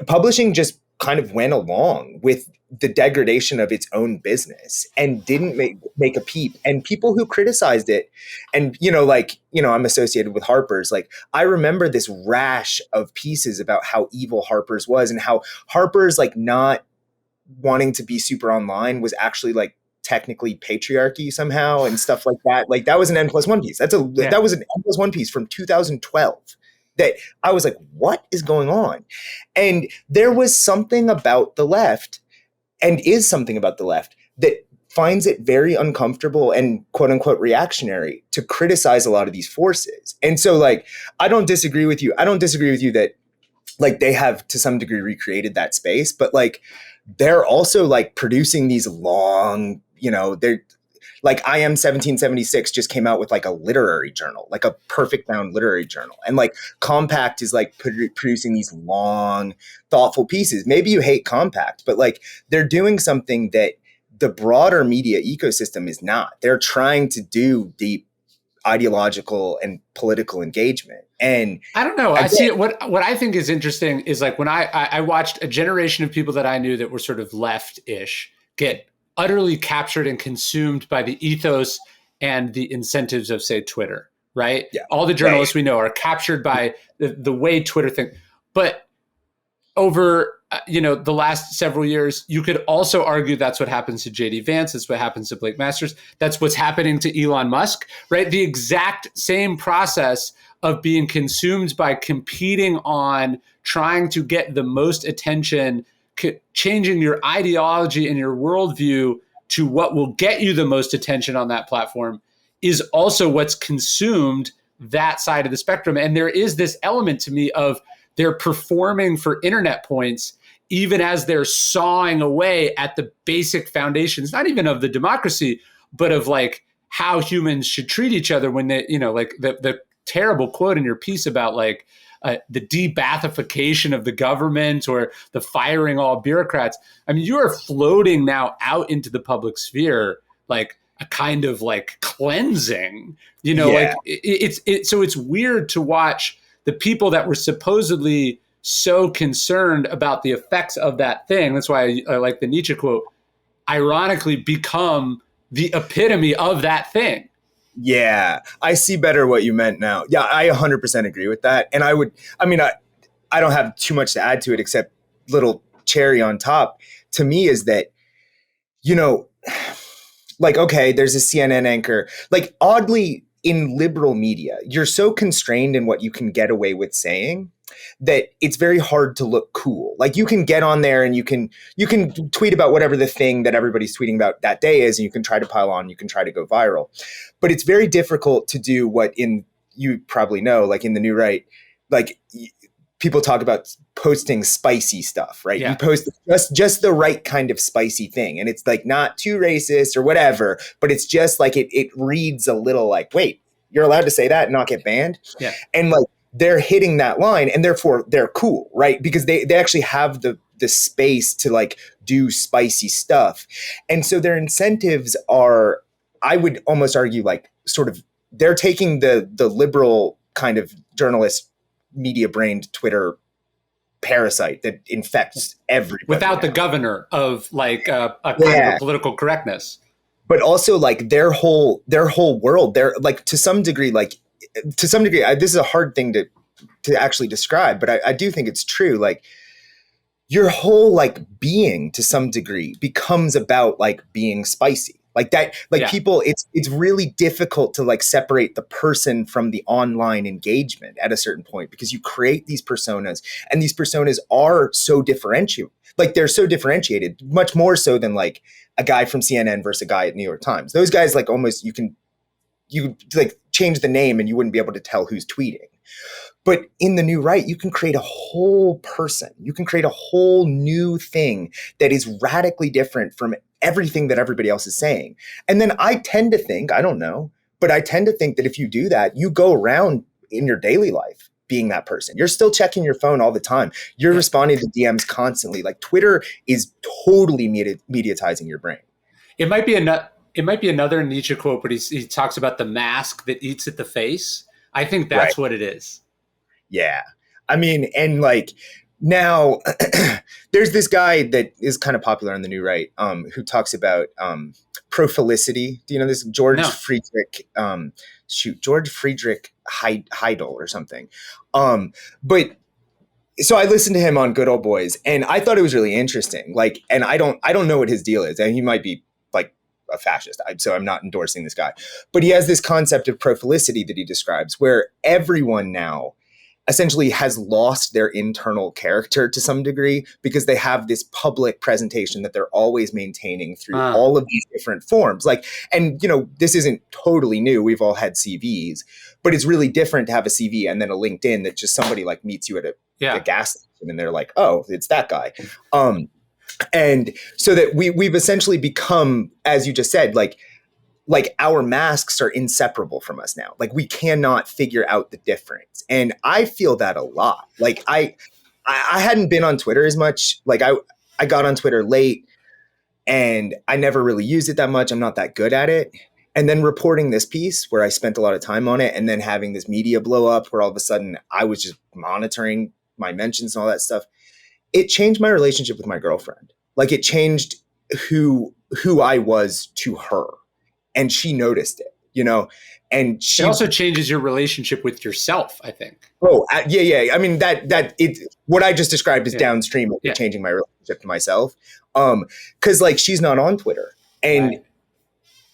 S1: publishing just kind of went along with the degradation of its own business and didn't make a peep. And people who criticized it, and I'm associated with Harper's, like I remember this rash of pieces about how evil Harper's was and how Harper's like not wanting to be super online was actually like technically patriarchy somehow and stuff like that. Like that was an N+1 piece. That was an N+1 piece from 2012 that I was like, what is going on? And there was something about the left, and is something about the left, that finds it very uncomfortable and quote unquote reactionary to criticize a lot of these forces. And so like, I don't disagree with you. I don't disagree with you that like they have to some degree recreated that space, but like they're also like producing these long, they're like I Am 1776 just came out with like a literary journal, like a perfect bound literary journal. And like Compact is like producing these long, thoughtful pieces. Maybe you hate Compact, but like they're doing something that the broader media ecosystem is not. They're trying to do deep ideological and political engagement. And
S2: I don't know. I see what I think is interesting is like when I watched a generation of people that I knew that were sort of left-ish get utterly captured and consumed by the ethos and the incentives of, say, Twitter, right?
S1: Yeah.
S2: All the journalists we know are captured by the way Twitter thinks. But over the last several years, you could also argue that's what happens to JD Vance. That's what happens to Blake Masters. That's what's happening to Elon Musk, right? The exact same process of being consumed by competing on trying to get the most attention, changing your ideology and your worldview to what will get you the most attention on that platform is also what's consumed that side of the spectrum. And there is this element to me of they're performing for internet points, even as they're sawing away at the basic foundations, not even of the democracy, but of like how humans should treat each other when they, like the terrible quote in your piece about like the de-Bathification of the government or the firing all bureaucrats. I mean, you are floating now out into the public sphere, like a kind of like cleansing, like so it's weird to watch the people that were supposedly so concerned about the effects of that thing. That's why I like the Nietzsche quote, ironically become the epitome of that thing.
S1: Yeah, I see better what you meant now. Yeah, I 100% agree with that. And I don't have too much to add to it except little cherry on top to me is that, like, okay, there's a CNN anchor, like oddly in liberal media, you're so constrained in what you can get away with saying that it's very hard to look cool. Like you can get on there and you can tweet about whatever the thing that everybody's tweeting about that day is, and you can try to pile on, you can try to go viral. But it's very difficult to do what you probably know, like in the new right, like people talk about posting spicy stuff, right?
S2: Yeah.
S1: You post just the right kind of spicy thing. And it's like not too racist or whatever, but it's just like it reads a little like, wait, you're allowed to say that and not get banned?
S2: Yeah.
S1: And like they're hitting that line and therefore they're cool, right? Because they actually have the space to like do spicy stuff. And so their incentives are, I would almost argue like sort of, they're taking the liberal kind of journalist media brained Twitter parasite that infects everybody
S2: without
S1: now.
S2: The governor of like a kind of political correctness,
S1: but also like their whole world, they're like to some degree, this is a hard thing to actually describe, but I do think it's true. Like your whole like being to some degree becomes about like being spicy. Like that, like people, it's really difficult to like separate the person from the online engagement at a certain point because you create these personas and these personas are so differentiated. Like they're so differentiated, much more so than like a guy from CNN versus a guy at New York Times. Those guys like almost you like change the name and you wouldn't be able to tell who's tweeting. But in the new right, you can create a whole person. You can create a whole new thing that is radically different from everything that everybody else is saying. And then I tend to think, I don't know, but I tend to think that if you do that, you go around in your daily life being that person. You're still checking your phone all the time. You're responding to DMs constantly. Like Twitter is totally mediatizing your brain.
S2: It might be another Nietzsche quote, but he talks about the mask that eats at the face. I think that's what it is.
S1: Yeah. I mean, and like now there's this guy that is kind of popular on the new right who talks about prophilicity. Do you know this? George Friedrich Heidel or something. But so I listened to him on Good Old Boys, and I thought it was really interesting. Like, and I don't know what his deal is, and he might be like a fascist, so I'm not endorsing this guy. But he has this concept of prophilicity that he describes, where everyone now essentially has lost their internal character to some degree because they have this public presentation that they're always maintaining through all of these different forms. Like, and you know, this isn't totally new. We've all had CVs, but it's really different to have a CV and then a LinkedIn that just somebody like meets you at a gas station and they're like, oh, it's that guy. And so that we've essentially become, as you just said, like our masks are inseparable from us now. Like, we cannot figure out the difference. And I feel that a lot. Like, I hadn't been on Twitter as much. Like, I got on Twitter late and I never really used it that much. I'm not that good at it. And then reporting this piece where I spent a lot of time on it, and then having this media blow up where all of a sudden I was just monitoring my mentions and all that stuff. It changed my relationship with my girlfriend. Like, it changed who I was to her. And she noticed it, you know, and she
S2: it also changes your relationship with yourself, I think.
S1: Oh, yeah. I mean, what I just described is downstream of changing my relationship to myself. Cause like, she's not on Twitter. And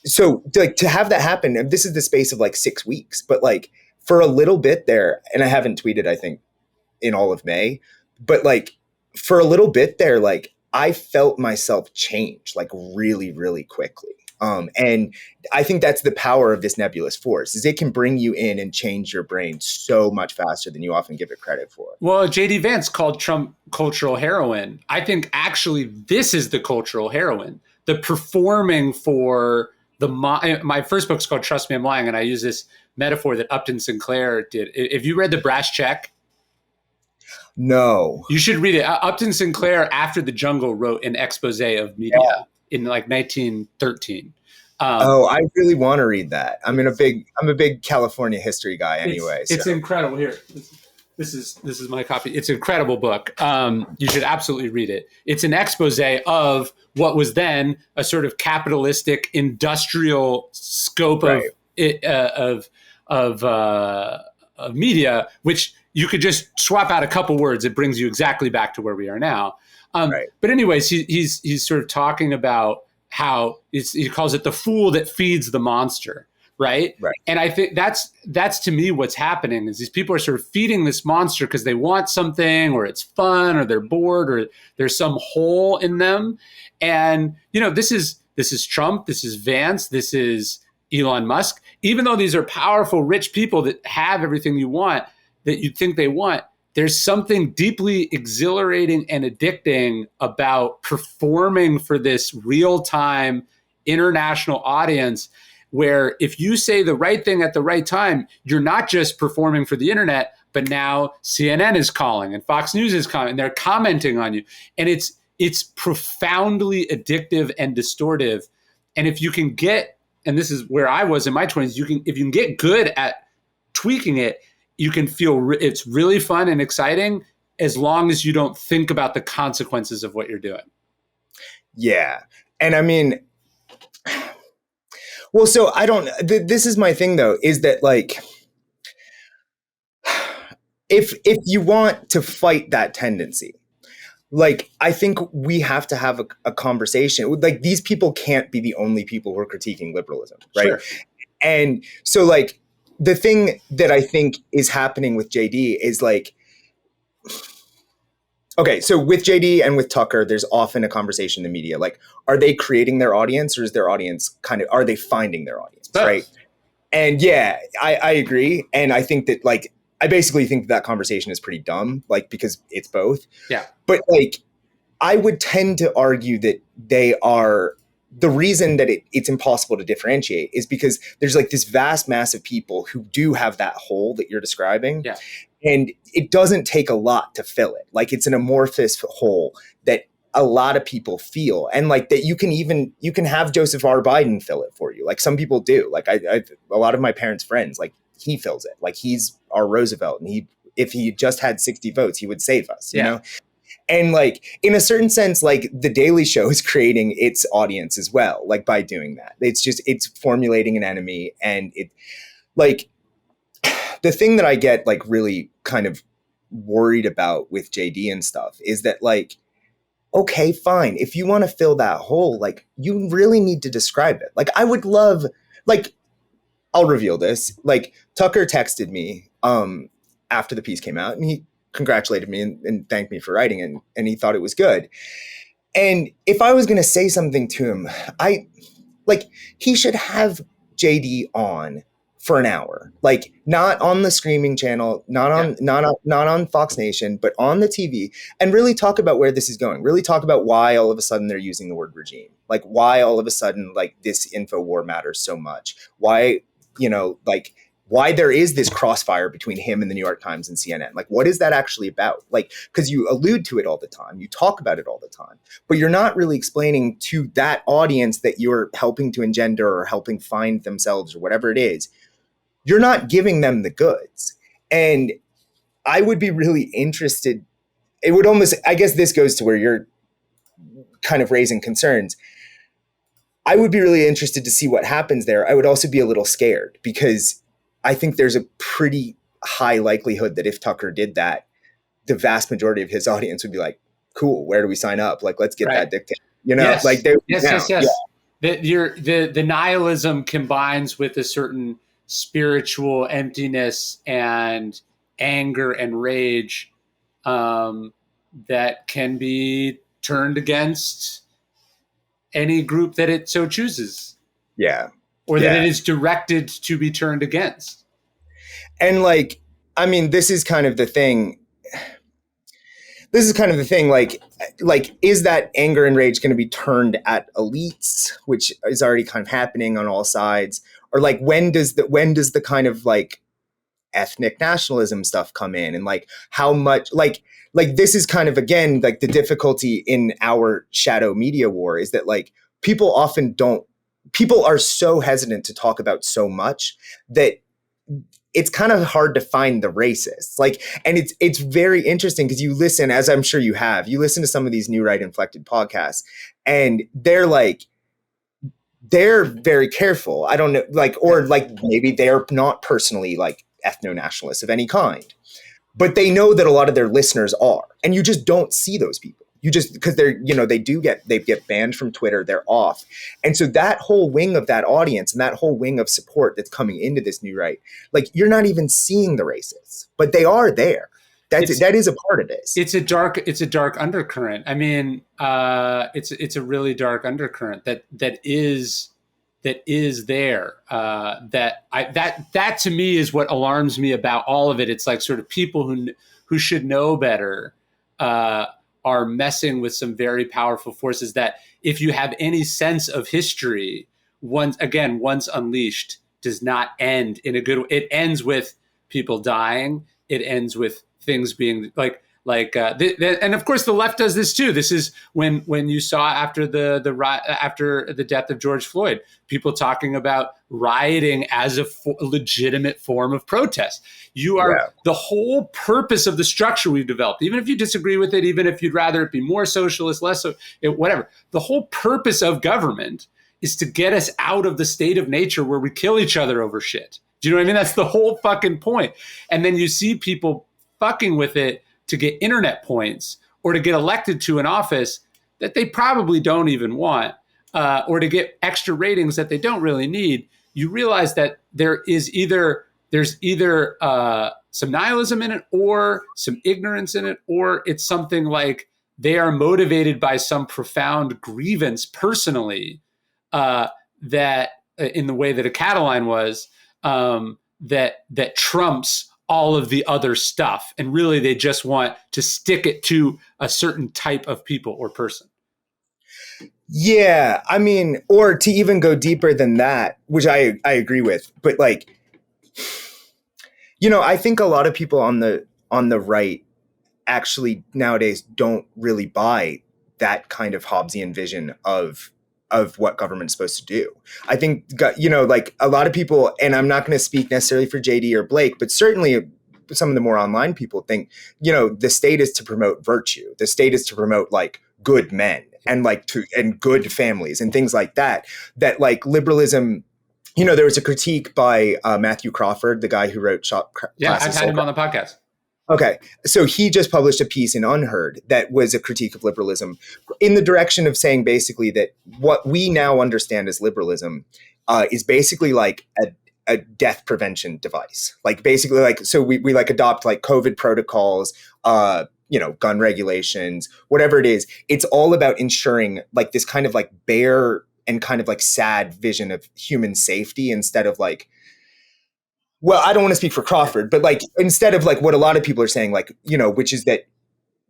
S1: so like to have that happen, and this is the space of like 6 weeks, but like for a little bit there, and I haven't tweeted, I think, in all of May, but like for a little bit there, like I felt myself change like really, really quickly. And I think that's the power of this nebulous force, is it can bring you in and change your brain so much faster than you often give it credit for.
S2: Well, J.D. Vance called Trump cultural heroin. I think actually this is the cultural heroin, the performing for the my first book's called Trust Me, I'm Lying, and I use this metaphor that Upton Sinclair did. If you read The Brass Check,
S1: no,
S2: you should read it. Upton Sinclair, after The Jungle, wrote an expose of media. In like 1913.
S1: I really want to read that. I'm a big California history guy anyway.
S2: It's incredible. Here, this is my copy. It's an incredible book. You should absolutely read it. It's an expose of what was then a sort of capitalistic industrial scope of media, which you could just swap out a couple words. It brings you exactly back to where we are now. But anyways, he's sort of talking about how he calls it the fool that feeds the monster, right? And I think that's to me what's happening is these people are sort of feeding this monster because they want something, or it's fun, or they're bored, or there's some hole in them. And you know, this is Trump, this is Vance, this is Elon Musk. Even though these are powerful, rich people that have everything you want, that you think they want, there's something deeply exhilarating and addicting about performing for this real-time international audience, where if you say the right thing at the right time, you're not just performing for the internet, but now CNN is calling and Fox News is calling and they're commenting on you. And it's profoundly addictive and distortive. And if you can get, and this is where I was in my 20s, if you can get good at tweaking it, you can feel it's really fun and exciting as long as you don't think about the consequences of what you're doing. Yeah.
S1: And I mean, well, so I don't, this is my thing though, is that like, if you want to fight that tendency, like, I think we have to have a conversation. Like, these people can't be the only people who are critiquing liberalism, right? Sure. And so like, the thing that I think is happening with JD is like, okay, so with JD and with Tucker, there's often a conversation in the media. Like, are they creating their audience, or is their audience are they finding their audience, right? And yeah, I agree. And I think that like, I basically think that conversation is pretty dumb, like, because it's both.
S2: Yeah.
S1: But like, I would tend to argue that they are, the reason that it's impossible to differentiate is because there's like this vast mass of people who do have that hole that you're describing.
S2: Yeah.
S1: And it doesn't take a lot to fill it. Like, it's an amorphous hole that a lot of people feel. And like that you can have Joseph R. Biden fill it for you. Like, some people do. Like a lot of my parents' friends, like, he fills it. Like, he's our Roosevelt. And if he just had 60 votes, he would save us, you know? And like, in a certain sense, like, The Daily Show is creating its audience as well, like, by doing that. It's formulating an enemy. And it, like, the thing that I get like really kind of worried about with JD and stuff is that like, okay, fine. If you want to fill that hole, like you really need to describe it. Like I would love, like, I'll reveal this. Like Tucker texted me after the piece came out and he congratulated me and thanked me for writing it, and he thought it was good. And if I was going to say something to him, he should have JD on for an hour, like not on the streaming channel, not on Fox Nation, but on the TV, and really talk about where this is going. Really talk about why all of a sudden they're using the word regime, like why all of a sudden like this info war matters so much. Why, like why there is this crossfire between him and the New York Times and CNN. Like, what is that actually about? Like, because you allude to it all the time, you talk about it all the time, but you're not really explaining to that audience that you're helping to engender or helping find themselves or whatever it is. You're not giving them the goods. And I would be really interested. It would almost, I guess this goes to where you're kind of raising concerns. I would be really interested to see what happens there. I would also be a little scared because I think there's a pretty high likelihood that if Tucker did that, the vast majority of his audience would be like, cool, where do we sign up? Like, let's get that dictator.
S2: Yes.
S1: Like
S2: yes. Yeah. The nihilism combines with a certain spiritual emptiness and anger and rage that can be turned against any group that it so chooses.
S1: Yeah.
S2: Or that it is directed to be turned against.
S1: And like, I mean, this is kind of the thing. Like, is that anger and rage going to be turned at elites, which is already kind of happening on all sides? Or like, when does the kind of like ethnic nationalism stuff come in? And like, how much, like this is kind of, again, like the difficulty in our shadow media war is that like people are so hesitant to talk about so much that it's kind of hard to find the racists. Like, and it's very interesting because you listen, as I'm sure you listen to some of these new right inflected podcasts, and they're very careful. I don't know, like, or like maybe they're not personally like ethno-nationalists of any kind, but they know that a lot of their listeners are, and you just don't see those people. You just, because they're, they get banned from Twitter, they're off. And so that whole wing of that audience and that whole wing of support that's coming into this new right, like you're not even seeing the racists, but they are there. That is a part of this.
S2: It's a dark undercurrent. I mean, it's a really dark undercurrent that is there. That to me is what alarms me about all of it. It's like sort of people who should know better are messing with some very powerful forces that, if you have any sense of history, once unleashed, does not end in a good way. It ends with people dying. It ends with things being and of course the left does this too. This is when you saw after the death of George Floyd, people talking about rioting as a legitimate form of protest. The whole purpose of the structure we've developed, even if you disagree with it, even if you'd rather it be more socialist, less so, whatever. The whole purpose of government is to get us out of the state of nature where we kill each other over shit. Do you know what I mean? That's the whole fucking point. And then you see people fucking with it to get internet points or to get elected to an office that they probably don't even want, or to get extra ratings that they don't really need. You realize that there's either some nihilism in it or some ignorance in it, or it's something like they are motivated by some profound grievance personally, that in the way that a Cataline was, that trumps all of the other stuff. And really, they just want to stick it to a certain type of people or person.
S1: Yeah. I mean, or to even go deeper than that, which I agree with, but like, I think a lot of people on the right actually nowadays don't really buy that kind of Hobbesian vision of what government's supposed to do. I think, like a lot of people, and I'm not going to speak necessarily for JD or Blake, but certainly some of the more online people think, the state is to promote virtue. The state is to promote like good men and and good families and things like that, that like liberalism, there was a critique by Matthew Crawford, the guy who wrote Shop Class.
S2: Yeah, I've had him on the podcast.
S1: Okay. So he just published a piece in Unheard that was a critique of liberalism in the direction of saying basically that what we now understand as liberalism is basically like a death prevention device. Like basically like, so we like adopt like COVID protocols, gun regulations, whatever it is. It's all about ensuring like this kind of like bare and kind of like sad vision of human safety instead of like, well, I don't want to speak for Crawford, but like instead of like what a lot of people are saying, like, which is that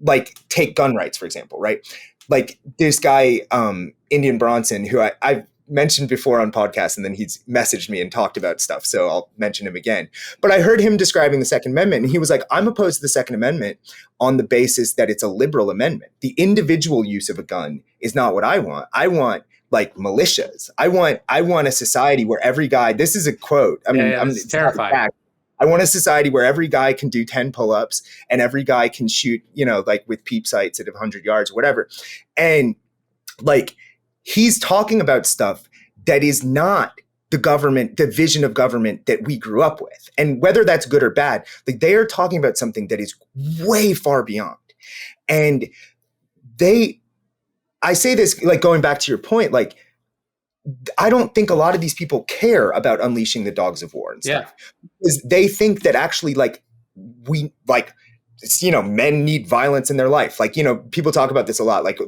S1: like take gun rights, for example, right? Like this guy, Indian Bronson, who I've mentioned before on podcasts, and then he's messaged me and talked about stuff. So I'll mention him again. But I heard him describing the Second Amendment, and he was like, I'm opposed to the Second Amendment on the basis that it's a liberal amendment. The individual use of a gun is not what I want. I want like militias. I want a society where every guy, this is a quote. I mean,
S2: it's terrifying.
S1: I want a society where every guy can do 10 pull-ups and every guy can shoot, like with peep sights at 100 yards or whatever. And like, he's talking about stuff that is not the government, the vision of government that we grew up with. And whether that's good or bad, like they are talking about something that is way far beyond. And I say this, like going back to your point, like, I don't think a lot of these people care about unleashing the dogs of war and stuff. Because they think that actually like men need violence in their life. Like, people talk about this a lot, like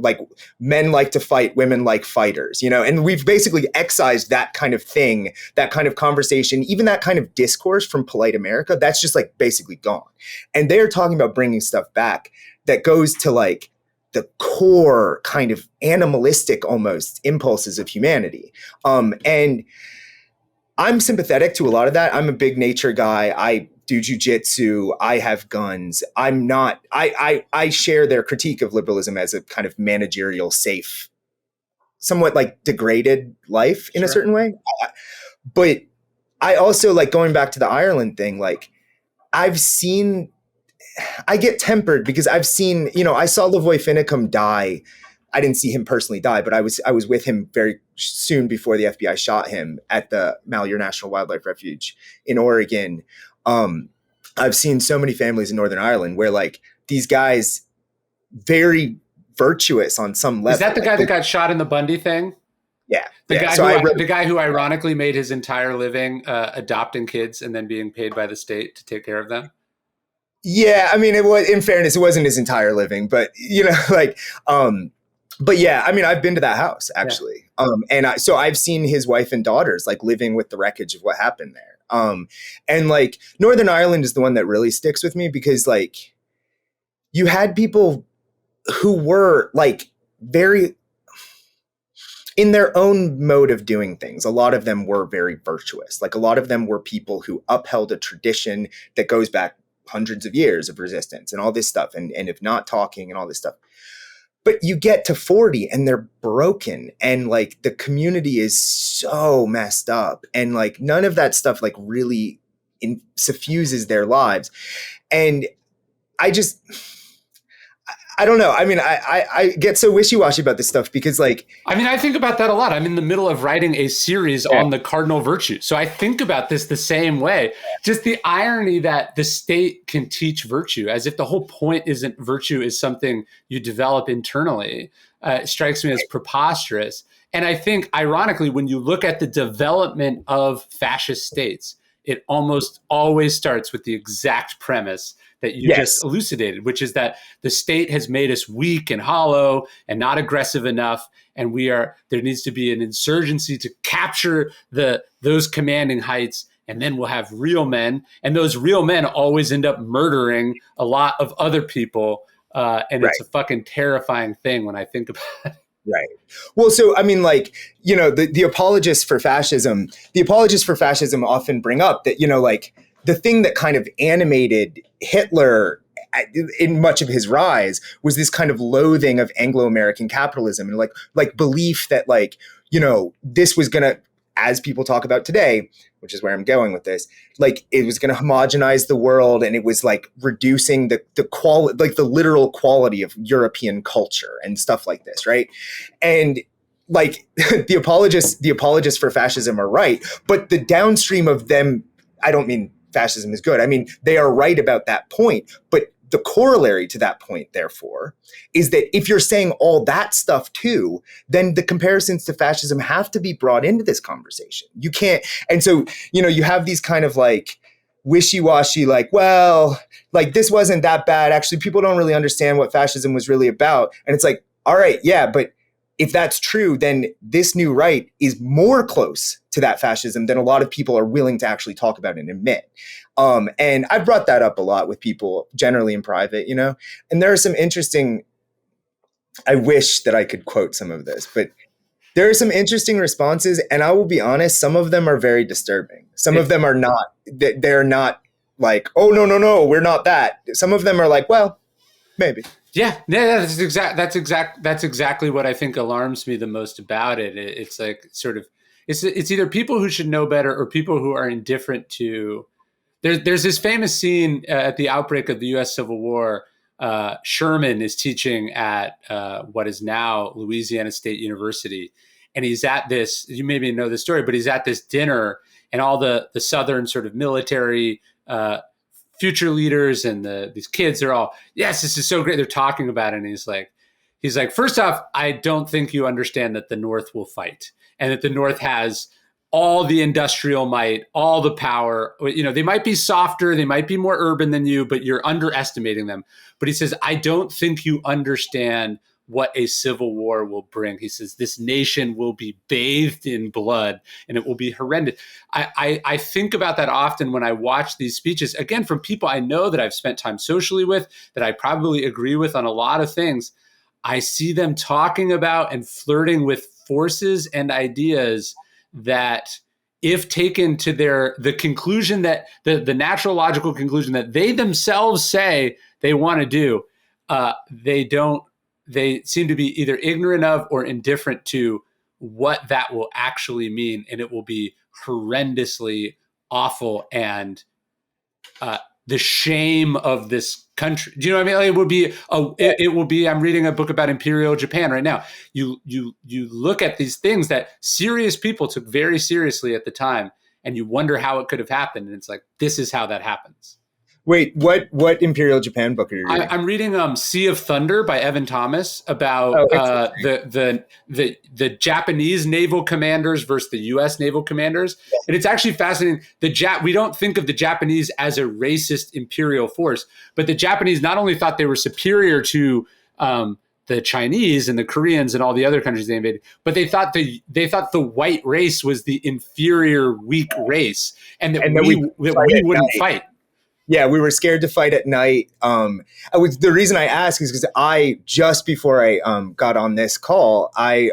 S1: men like to fight, women like fighters, and we've basically excised that kind of thing, that kind of conversation, even that kind of discourse from polite America. That's just like basically gone. And they're talking about bringing stuff back that goes to like the core kind of animalistic almost impulses of humanity. And I'm sympathetic to a lot of that. I'm a big nature guy. I do jujitsu. I have guns. I'm not, I share their critique of liberalism as a kind of managerial, safe, somewhat like degraded life in a certain way. But I also like going back to the Ireland thing, like I get tempered because I've seen, I saw Lavoy Finicum die. I didn't see him personally die, but I was with him very soon before the FBI shot him at the Malheur National Wildlife Refuge in Oregon. I've seen so many families in Northern Ireland where like these guys, very virtuous on some level.
S2: Is that the guy that got shot in the Bundy thing?
S1: Yeah.
S2: The guy who ironically made his entire living adopting kids and then being paid by the state to take care of them?
S1: Yeah, I mean, it was, in fairness, it wasn't his entire living, but but yeah, I mean, I've been to that house actually. Yeah. So I've seen his wife and daughters like living with the wreckage of what happened there. And like Northern Ireland is the one that really sticks with me because like you had people who were like very in their own mode of doing things. A lot of them were very virtuous. Like a lot of them were people who upheld a tradition that goes back hundreds of years of resistance and all this stuff and if not talking and all this stuff. But you get to 40 and they're broken and like the community is so messed up and like none of that stuff like really suffuses their lives. And I don't know. I mean, I get so wishy-washy about this stuff because like...
S2: I mean, I think about that a lot. I'm in the middle of writing a series on the cardinal virtues. So I think about this the same way. Just the irony that the state can teach virtue as if the whole point isn't virtue is something you develop internally strikes me as preposterous. And I think, ironically, when you look at the development of fascist states, it almost always starts with the exact premise that you just elucidated, which is that the state has made us weak and hollow and not aggressive enough. And there needs to be an insurgency to capture those commanding heights. And then we'll have real men. And those real men always end up murdering a lot of other people. It's a fucking terrifying thing when I think about it.
S1: Right. Well, so, I mean, like, the apologists for fascism often bring up that, like the thing that kind of animated Hitler in much of his rise was this kind of loathing of Anglo-American capitalism and like belief that like, this was going to, as people talk about today, which is where I'm going with this, like it was going to homogenize the world and it was like reducing the quality, like the literal quality of European culture and stuff like this. Right. And like the apologists for fascism are right, but the downstream of them, I don't mean fascism is good. I mean, they are right about that point, but the corollary to that point, therefore, is that if you're saying all that stuff too, then the comparisons to fascism have to be brought into this conversation. You can't. And so, you have these kind of like wishy-washy, like, well, like this wasn't that bad. Actually, people don't really understand what fascism was really about. And it's like, all right, yeah, but if that's true, then this new right is more close to that fascism than a lot of people are willing to actually talk about and admit. And I've brought that up a lot with people generally in private, and there are some interesting, I wish that I could quote some of this, but there are some interesting responses. And I will be honest, some of them are very disturbing. Some of them are not, they're not like, oh, no, we're not that. Some of them are like, well, maybe.
S2: Yeah, that's exactly what I think alarms me the most about it. It's like sort of, it's either people who should know better or people who are indifferent to. There's this famous scene at the outbreak of the U.S. Civil War. Sherman is teaching at what is now Louisiana State University, and he's at this. You maybe know the story, but he's at this dinner, and all the Southern sort of military future leaders and these kids are all, yes, this is so great. They're talking about it, and he's like, first off, I don't think you understand that the North will fight, and that the North has all the industrial might, all the power. They might be softer, they might be more urban than you, but you're underestimating them. But he says, I don't think you understand what a civil war will bring. He says, this nation will be bathed in blood and it will be horrendous. I think about that often when I watch these speeches, again, from people I know that I've spent time socially with, that I probably agree with on a lot of things. I see them talking about and flirting with forces and ideas that, if taken to the conclusion that the natural logical conclusion that they themselves say they want to do, they seem to be either ignorant of or indifferent to what that will actually mean. And it will be horrendously awful and the shame of this country. Do you know what I mean? Like it will be, I'm reading a book about Imperial Japan right now. You look at these things that serious people took very seriously at the time, and you wonder how it could have happened. And it's like, this is how that happens.
S1: Wait, what Imperial Japan book are you reading?
S2: I'm reading Sea of Thunder by Evan Thomas about the Japanese naval commanders versus the U.S. naval commanders. And it's actually fascinating. We don't think of the Japanese as a racist imperial force, but the Japanese not only thought they were superior to the Chinese and the Koreans and all the other countries they invaded, but they thought the white race was the inferior, weak race, and that we wouldn't fight.
S1: Yeah, we were scared to fight at night. The reason I ask is because I, just before I got on this call, I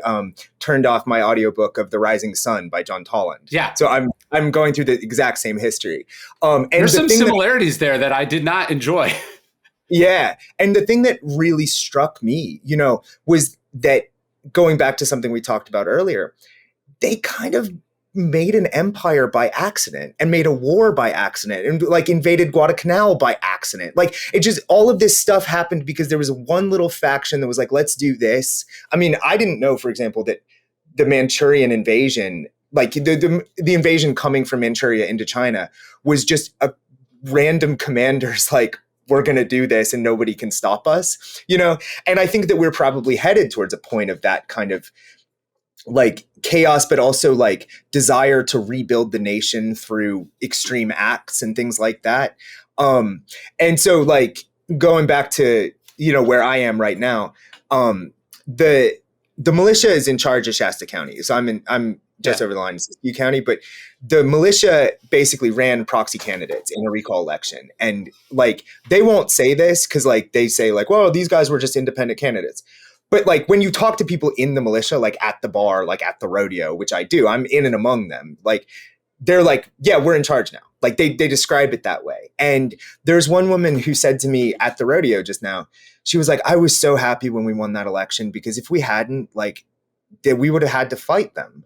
S1: turned off my audiobook of The Rising Sun by John Tolland.
S2: Yeah.
S1: So I'm going through the exact same history. And
S2: there's some similarities there that I did not enjoy.
S1: Yeah. And the thing that really struck me, was that, going back to something we talked about earlier, they kind of made an empire by accident and made a war by accident and like invaded Guadalcanal by accident. Like, it just, all of this stuff happened because there was one little faction that was like, let's do this. I mean, I didn't know, for example, that the Manchurian invasion, like the invasion coming from Manchuria into China, was just a random commanders like, we're going to do this and nobody can stop us, And I think that we're probably headed towards a point of that kind of like chaos, but also like desire to rebuild the nation through extreme acts and things like that. And so, like, going back to, where I am right now, the militia is in charge of Shasta County. So I'm just over the line in Siskiyou County, but the militia basically ran proxy candidates in a recall election. And like, they won't say this because like they say like, well, these guys were just independent candidates. But like, when you talk to people in the militia, like at the bar, like at the rodeo, which I do, I'm in and among them, like, they're like, yeah, we're in charge now. Like they describe it that way. And there's one woman who said to me at the rodeo just now, she was like, I was so happy when we won that election, because if we hadn't, like, we would have had to fight them.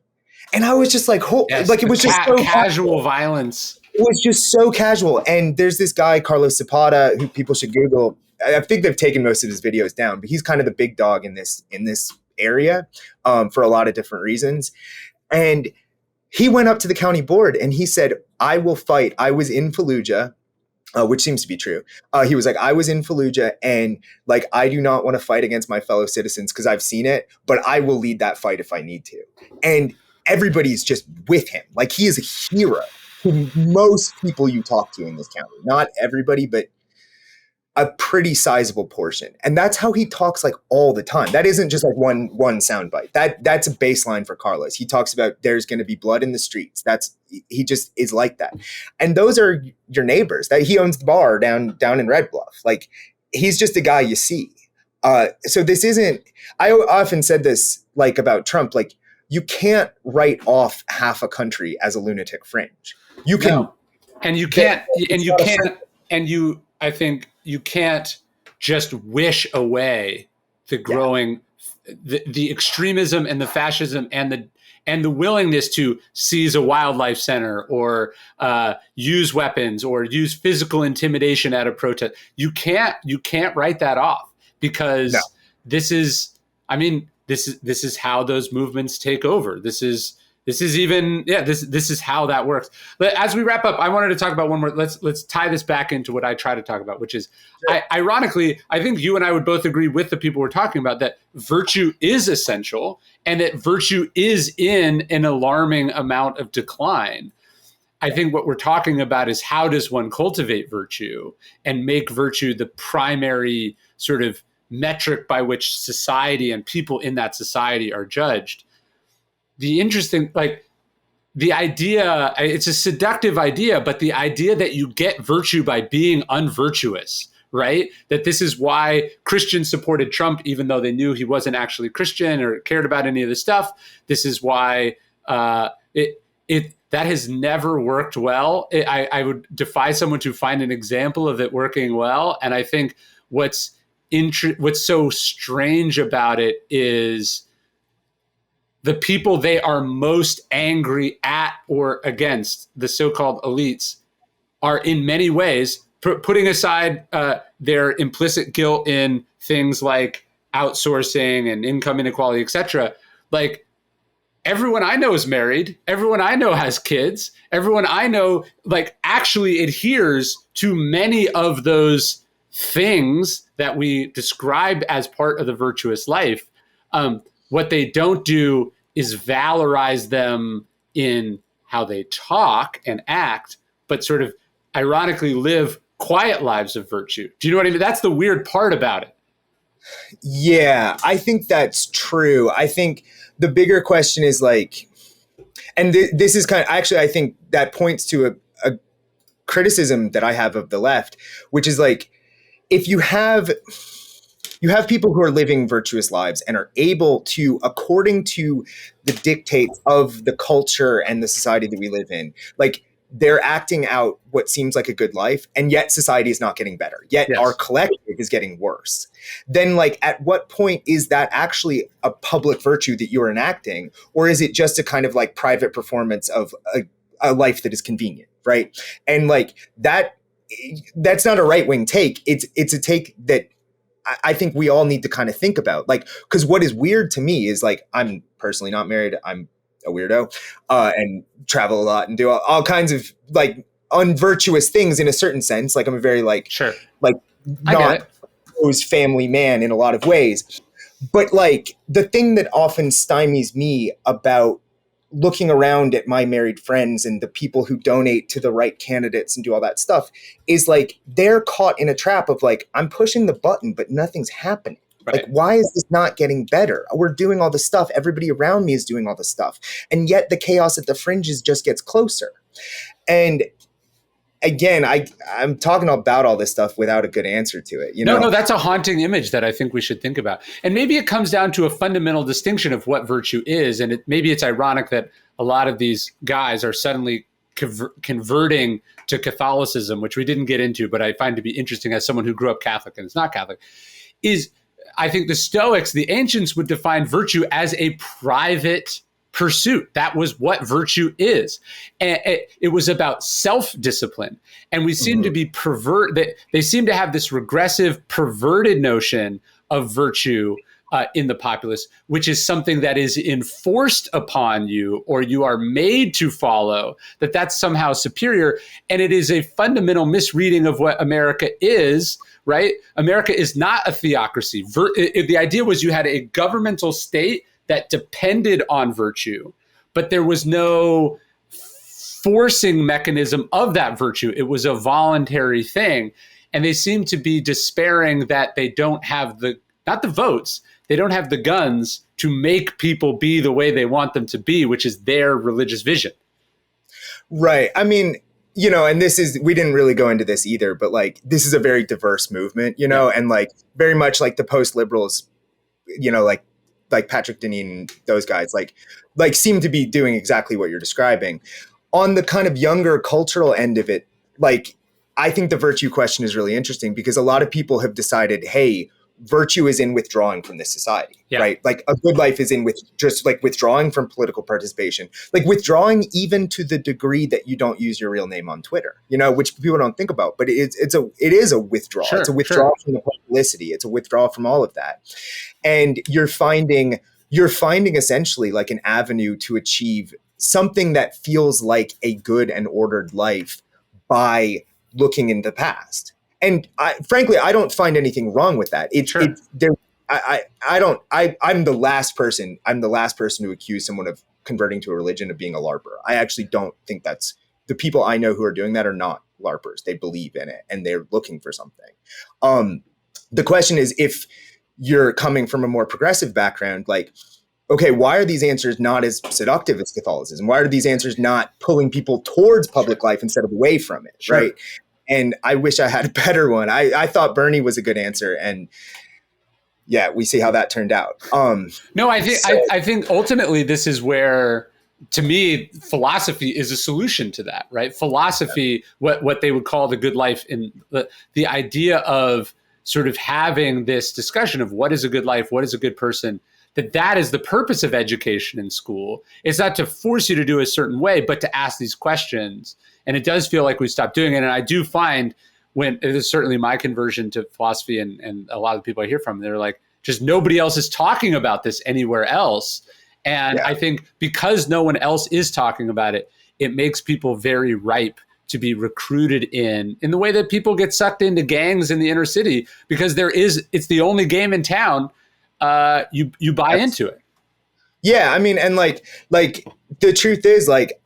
S1: And I was just like, like, it was just so
S2: casual violence.
S1: It was just so casual. And there's this guy, Carlos Zapata, who people should Google. I think they've taken most of his videos down, but he's kind of the big dog in this area for a lot of different reasons. And he went up to the county board and he said, I will fight. I was in Fallujah, which seems to be true. He was like, I was in Fallujah and like, I do not want to fight against my fellow citizens because I've seen it, but I will lead that fight if I need to. And everybody's just with him. Like, he is a hero to most people you talk to in this county. Not everybody, but a pretty sizable portion. And that's how he talks like all the time. That isn't just like one soundbite. That's a baseline for Carlos. He talks about there's going to be blood in the streets. He just is like that. And those are your neighbors. That he owns the bar down in Red Bluff. Like, he's just a guy you see. So this isn't, I often said this like about Trump, like, you can't write off half a country as a lunatic fringe. You can, no.
S2: I think you can't just wish away the growing, the extremism and the fascism and the willingness to seize a wildlife center or use weapons or use physical intimidation at a protest. You can't write that off because this is how those movements take over. This is how that works. But as we wrap up, I wanted to talk about one more. Let's tie this back into what I try to talk about, which is, ironically, I think you and I would both agree with the people we're talking about that virtue is essential and that virtue is in an alarming amount of decline. I think what we're talking about is how does one cultivate virtue and make virtue the primary sort of metric by which society and people in that society are judged. The interesting, like, the idea, it's a seductive idea, but the idea that you get virtue by being unvirtuous, right? That this is why Christians supported Trump, even though they knew he wasn't actually Christian or cared about any of this stuff. This is why that has never worked well. I would defy someone to find an example of it working well. And I think what's so strange about it is the people they are most angry at or against, the so-called elites, are in many ways, putting aside their implicit guilt in things like outsourcing and income inequality, et cetera. Like, everyone I know is married. Everyone I know has kids. Everyone I know, like, actually adheres to many of those things that we describe as part of the virtuous life. What they don't do is valorize them in how they talk and act, but sort of ironically live quiet lives of virtue. Do you know what I mean? That's the weird part about it.
S1: Yeah, I think that's true. I think the bigger question is like, and this is kind of, actually, I think that points to a criticism that I have of the left, which is like, if you have people who are living virtuous lives and are able to, according to the dictates of the culture and the society that we live in, like, they're acting out what seems like a good life, and yet society is not getting better. Yet our collective is getting worse. Then, like, at what point is that actually a public virtue that you're enacting? Or is it just a kind of like private performance of a life that is convenient, right? And like that's not a right-wing take. It's a take that I think we all need to kind of think about. Like, because what is weird to me is, like, I'm personally not married. I'm a weirdo and travel a lot and do all kinds of like unvirtuous things in a certain sense. Like, I'm a very like not those family man in a lot of ways. But like, the thing that often stymies me about looking around at my married friends and the people who donate to the right candidates and do all that stuff is like, they're caught in a trap of like, I'm pushing the button, but nothing's happening. Right. Like, why is this not getting better? We're doing all this stuff. Everybody around me is doing all this stuff. And yet the chaos at the fringes just gets closer. And again, I'm talking about all this stuff without a good answer to it.
S2: No, that's a haunting image that I think we should think about. And maybe it comes down to a fundamental distinction of what virtue is. And maybe it's ironic that a lot of these guys are suddenly converting to Catholicism, which we didn't get into, but I find to be interesting as someone who grew up Catholic and is not Catholic, is I think the Stoics, the ancients, would define virtue as a private pursuit. That was what virtue is. And it was about self-discipline. And we seem to be they seem to have this regressive, perverted notion of virtue in the populace, which is something that is enforced upon you or you are made to follow, that's somehow superior. And it is a fundamental misreading of what America is, right? America is not a theocracy. The idea was you had a governmental state that depended on virtue, but there was no forcing mechanism of that virtue. It was a voluntary thing. And they seem to be despairing that they don't have not the votes, they don't have the guns to make people be the way they want them to be, which is their religious vision.
S1: Right. I mean, and we didn't really go into this either, but like, this is a very diverse movement, and like very much like the post-liberals, like Patrick Deneen and those guys, like seem to be doing exactly what you're describing. On the kind of younger cultural end of it, like, I think the virtue question is really interesting because a lot of people have decided, hey, virtue is in withdrawing from this society, right? Like a good life is in just like withdrawing from political participation, like withdrawing even to the degree that you don't use your real name on Twitter, which people don't think about, but it is a withdrawal. Sure, it's a withdrawal from the publicity. It's a withdrawal from all of that. And you're finding essentially like an avenue to achieve something that feels like a good and ordered life by looking in the past. And frankly, I don't find anything wrong with that. I'm the last person to accuse someone of converting to a religion of being a LARPer. I actually don't think the people I know who are doing that are not LARPers. They believe in it and they're looking for something. The question is, if you're coming from a more progressive background, like, okay, why are these answers not as seductive as Catholicism? Why are these answers not pulling people towards public life instead of away from it, right? And I wish I had a better one. I thought Bernie was a good answer, and yeah, we see how that turned out.
S2: No, I think ultimately this is where, to me, philosophy is a solution to that, right? Philosophy, what they would call the good life, in the idea of sort of having this discussion of what is a good life, what is a good person, that is the purpose of education in school. It's not to force you to do a certain way, but to ask these questions. And it does feel like we stopped doing it. And I do find, when it is certainly my conversion to philosophy and a lot of the people I hear from, they're like, just nobody else is talking about this anywhere else. And I think because no one else is talking about it, it makes people very ripe to be recruited in the way that people get sucked into gangs in the inner city, because it's the only game in town. You buy into it.
S1: Yeah. I mean, and like the truth is, like,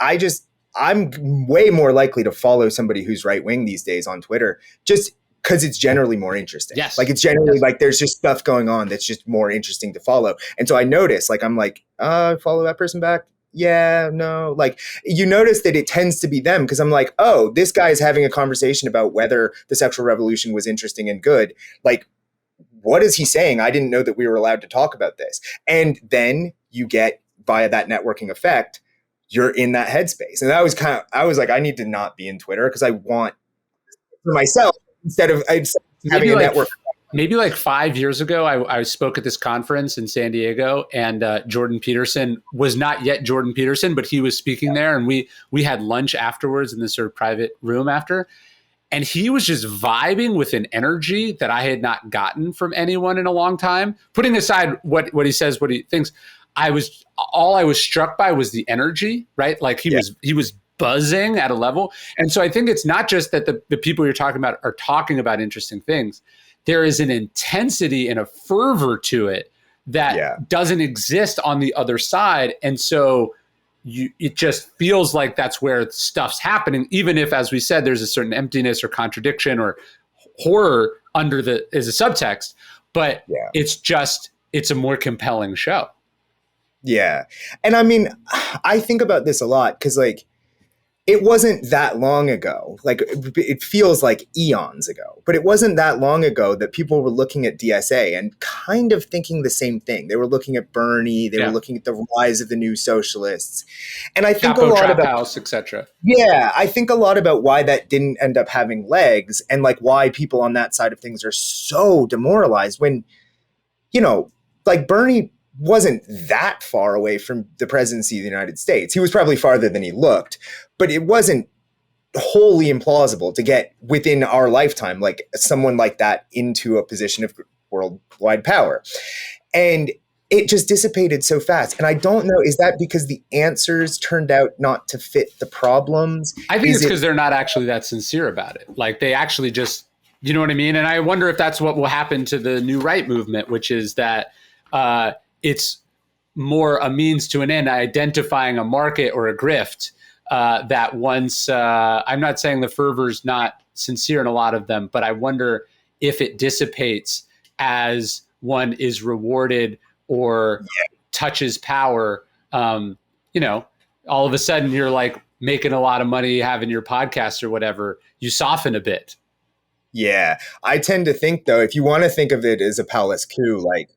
S1: I'm way more likely to follow somebody who's right wing these days on Twitter, just because it's generally more interesting.
S2: Yes.
S1: Like, it's generally like there's just stuff going on that's just more interesting to follow. And so I notice, like, I'm like, follow that person back. Yeah, no. Like, you notice that it tends to be them, because I'm like, oh, this guy is having a conversation about whether the sexual revolution was interesting and good. Like, what is he saying? I didn't know that we were allowed to talk about this. And then you get, via that networking effect, you're in that headspace. And I was like, I need to not be in Twitter because I want for myself instead of having a network.
S2: Maybe like 5 years ago, I spoke at this conference in San Diego, and Jordan Peterson was not yet Jordan Peterson, but he was speaking there, and we had lunch afterwards in this sort of private room after. And he was just vibing with an energy that I had not gotten from anyone in a long time. Putting aside what he says, what he thinks, all I was struck by was the energy, right? Like he was buzzing at a level. And so I think it's not just that the people you're talking about are talking about interesting things. There is an intensity and a fervor to it that doesn't exist on the other side. And so it just feels like that's where stuff's happening, even if, as we said, there's a certain emptiness or contradiction or horror as a subtext, but it's a more compelling show.
S1: Yeah. And I mean, I think about this a lot because, like, it wasn't that long ago. Like, it feels like eons ago, but it wasn't that long ago that people were looking at DSA and kind of thinking the same thing. They were looking at Bernie. They were looking at the rise of the new socialists. And I think a lot about
S2: House, etc.
S1: Yeah, I think a lot about why that didn't end up having legs, and like why people on that side of things are so demoralized when, like, Bernie wasn't that far away from the presidency of the United States. He was probably farther than he looked, but it wasn't wholly implausible to get within our lifetime, like someone like that into a position of worldwide power. And it just dissipated so fast. And I don't know, is that because the answers turned out not to fit the problems?
S2: I think it's because they're not actually that sincere about it. Like they actually just, you know what I mean? And I wonder if that's what will happen to the new right movement, which is that it's more a means to an end, identifying a market or a grift that once, I'm not saying the fervor's not sincere in a lot of them, but I wonder if it dissipates as one is rewarded or touches power. You know, all of a sudden you're like making a lot of money having your podcast or whatever, you soften a bit.
S1: Yeah. I tend to think, though, if you want to think of it as a palace coup, like,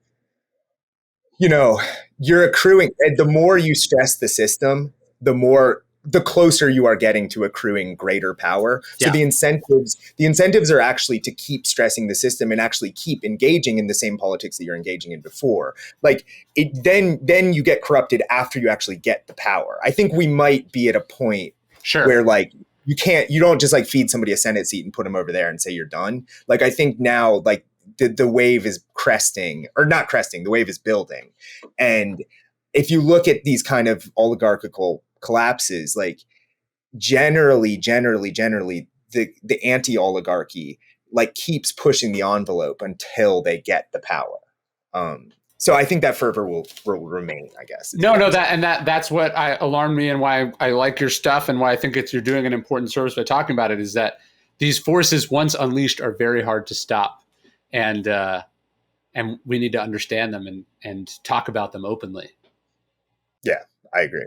S1: you know, you're accruing, the more you stress the system, the closer you are getting to accruing greater power. So the incentives are actually to keep stressing the system and actually keep engaging in the same politics that you're engaging in before. Like then you get corrupted after you actually get the power. I think we might be at a point where like you don't just like feed somebody a Senate seat and put them over there and say you're done. Like I think now like the wave is cresting, or not cresting, the wave is building. And if you look at these kind of oligarchical collapses, like generally the anti-oligarchy like keeps pushing the envelope until they get the power. So I think that fervor will remain, I guess.
S2: That's what alarmed me, and why I like your stuff, and why I think you're doing an important service by talking about it, is that these forces, once unleashed, are very hard to stop, and we need to understand them and talk about them openly.
S1: Yeah, I agree.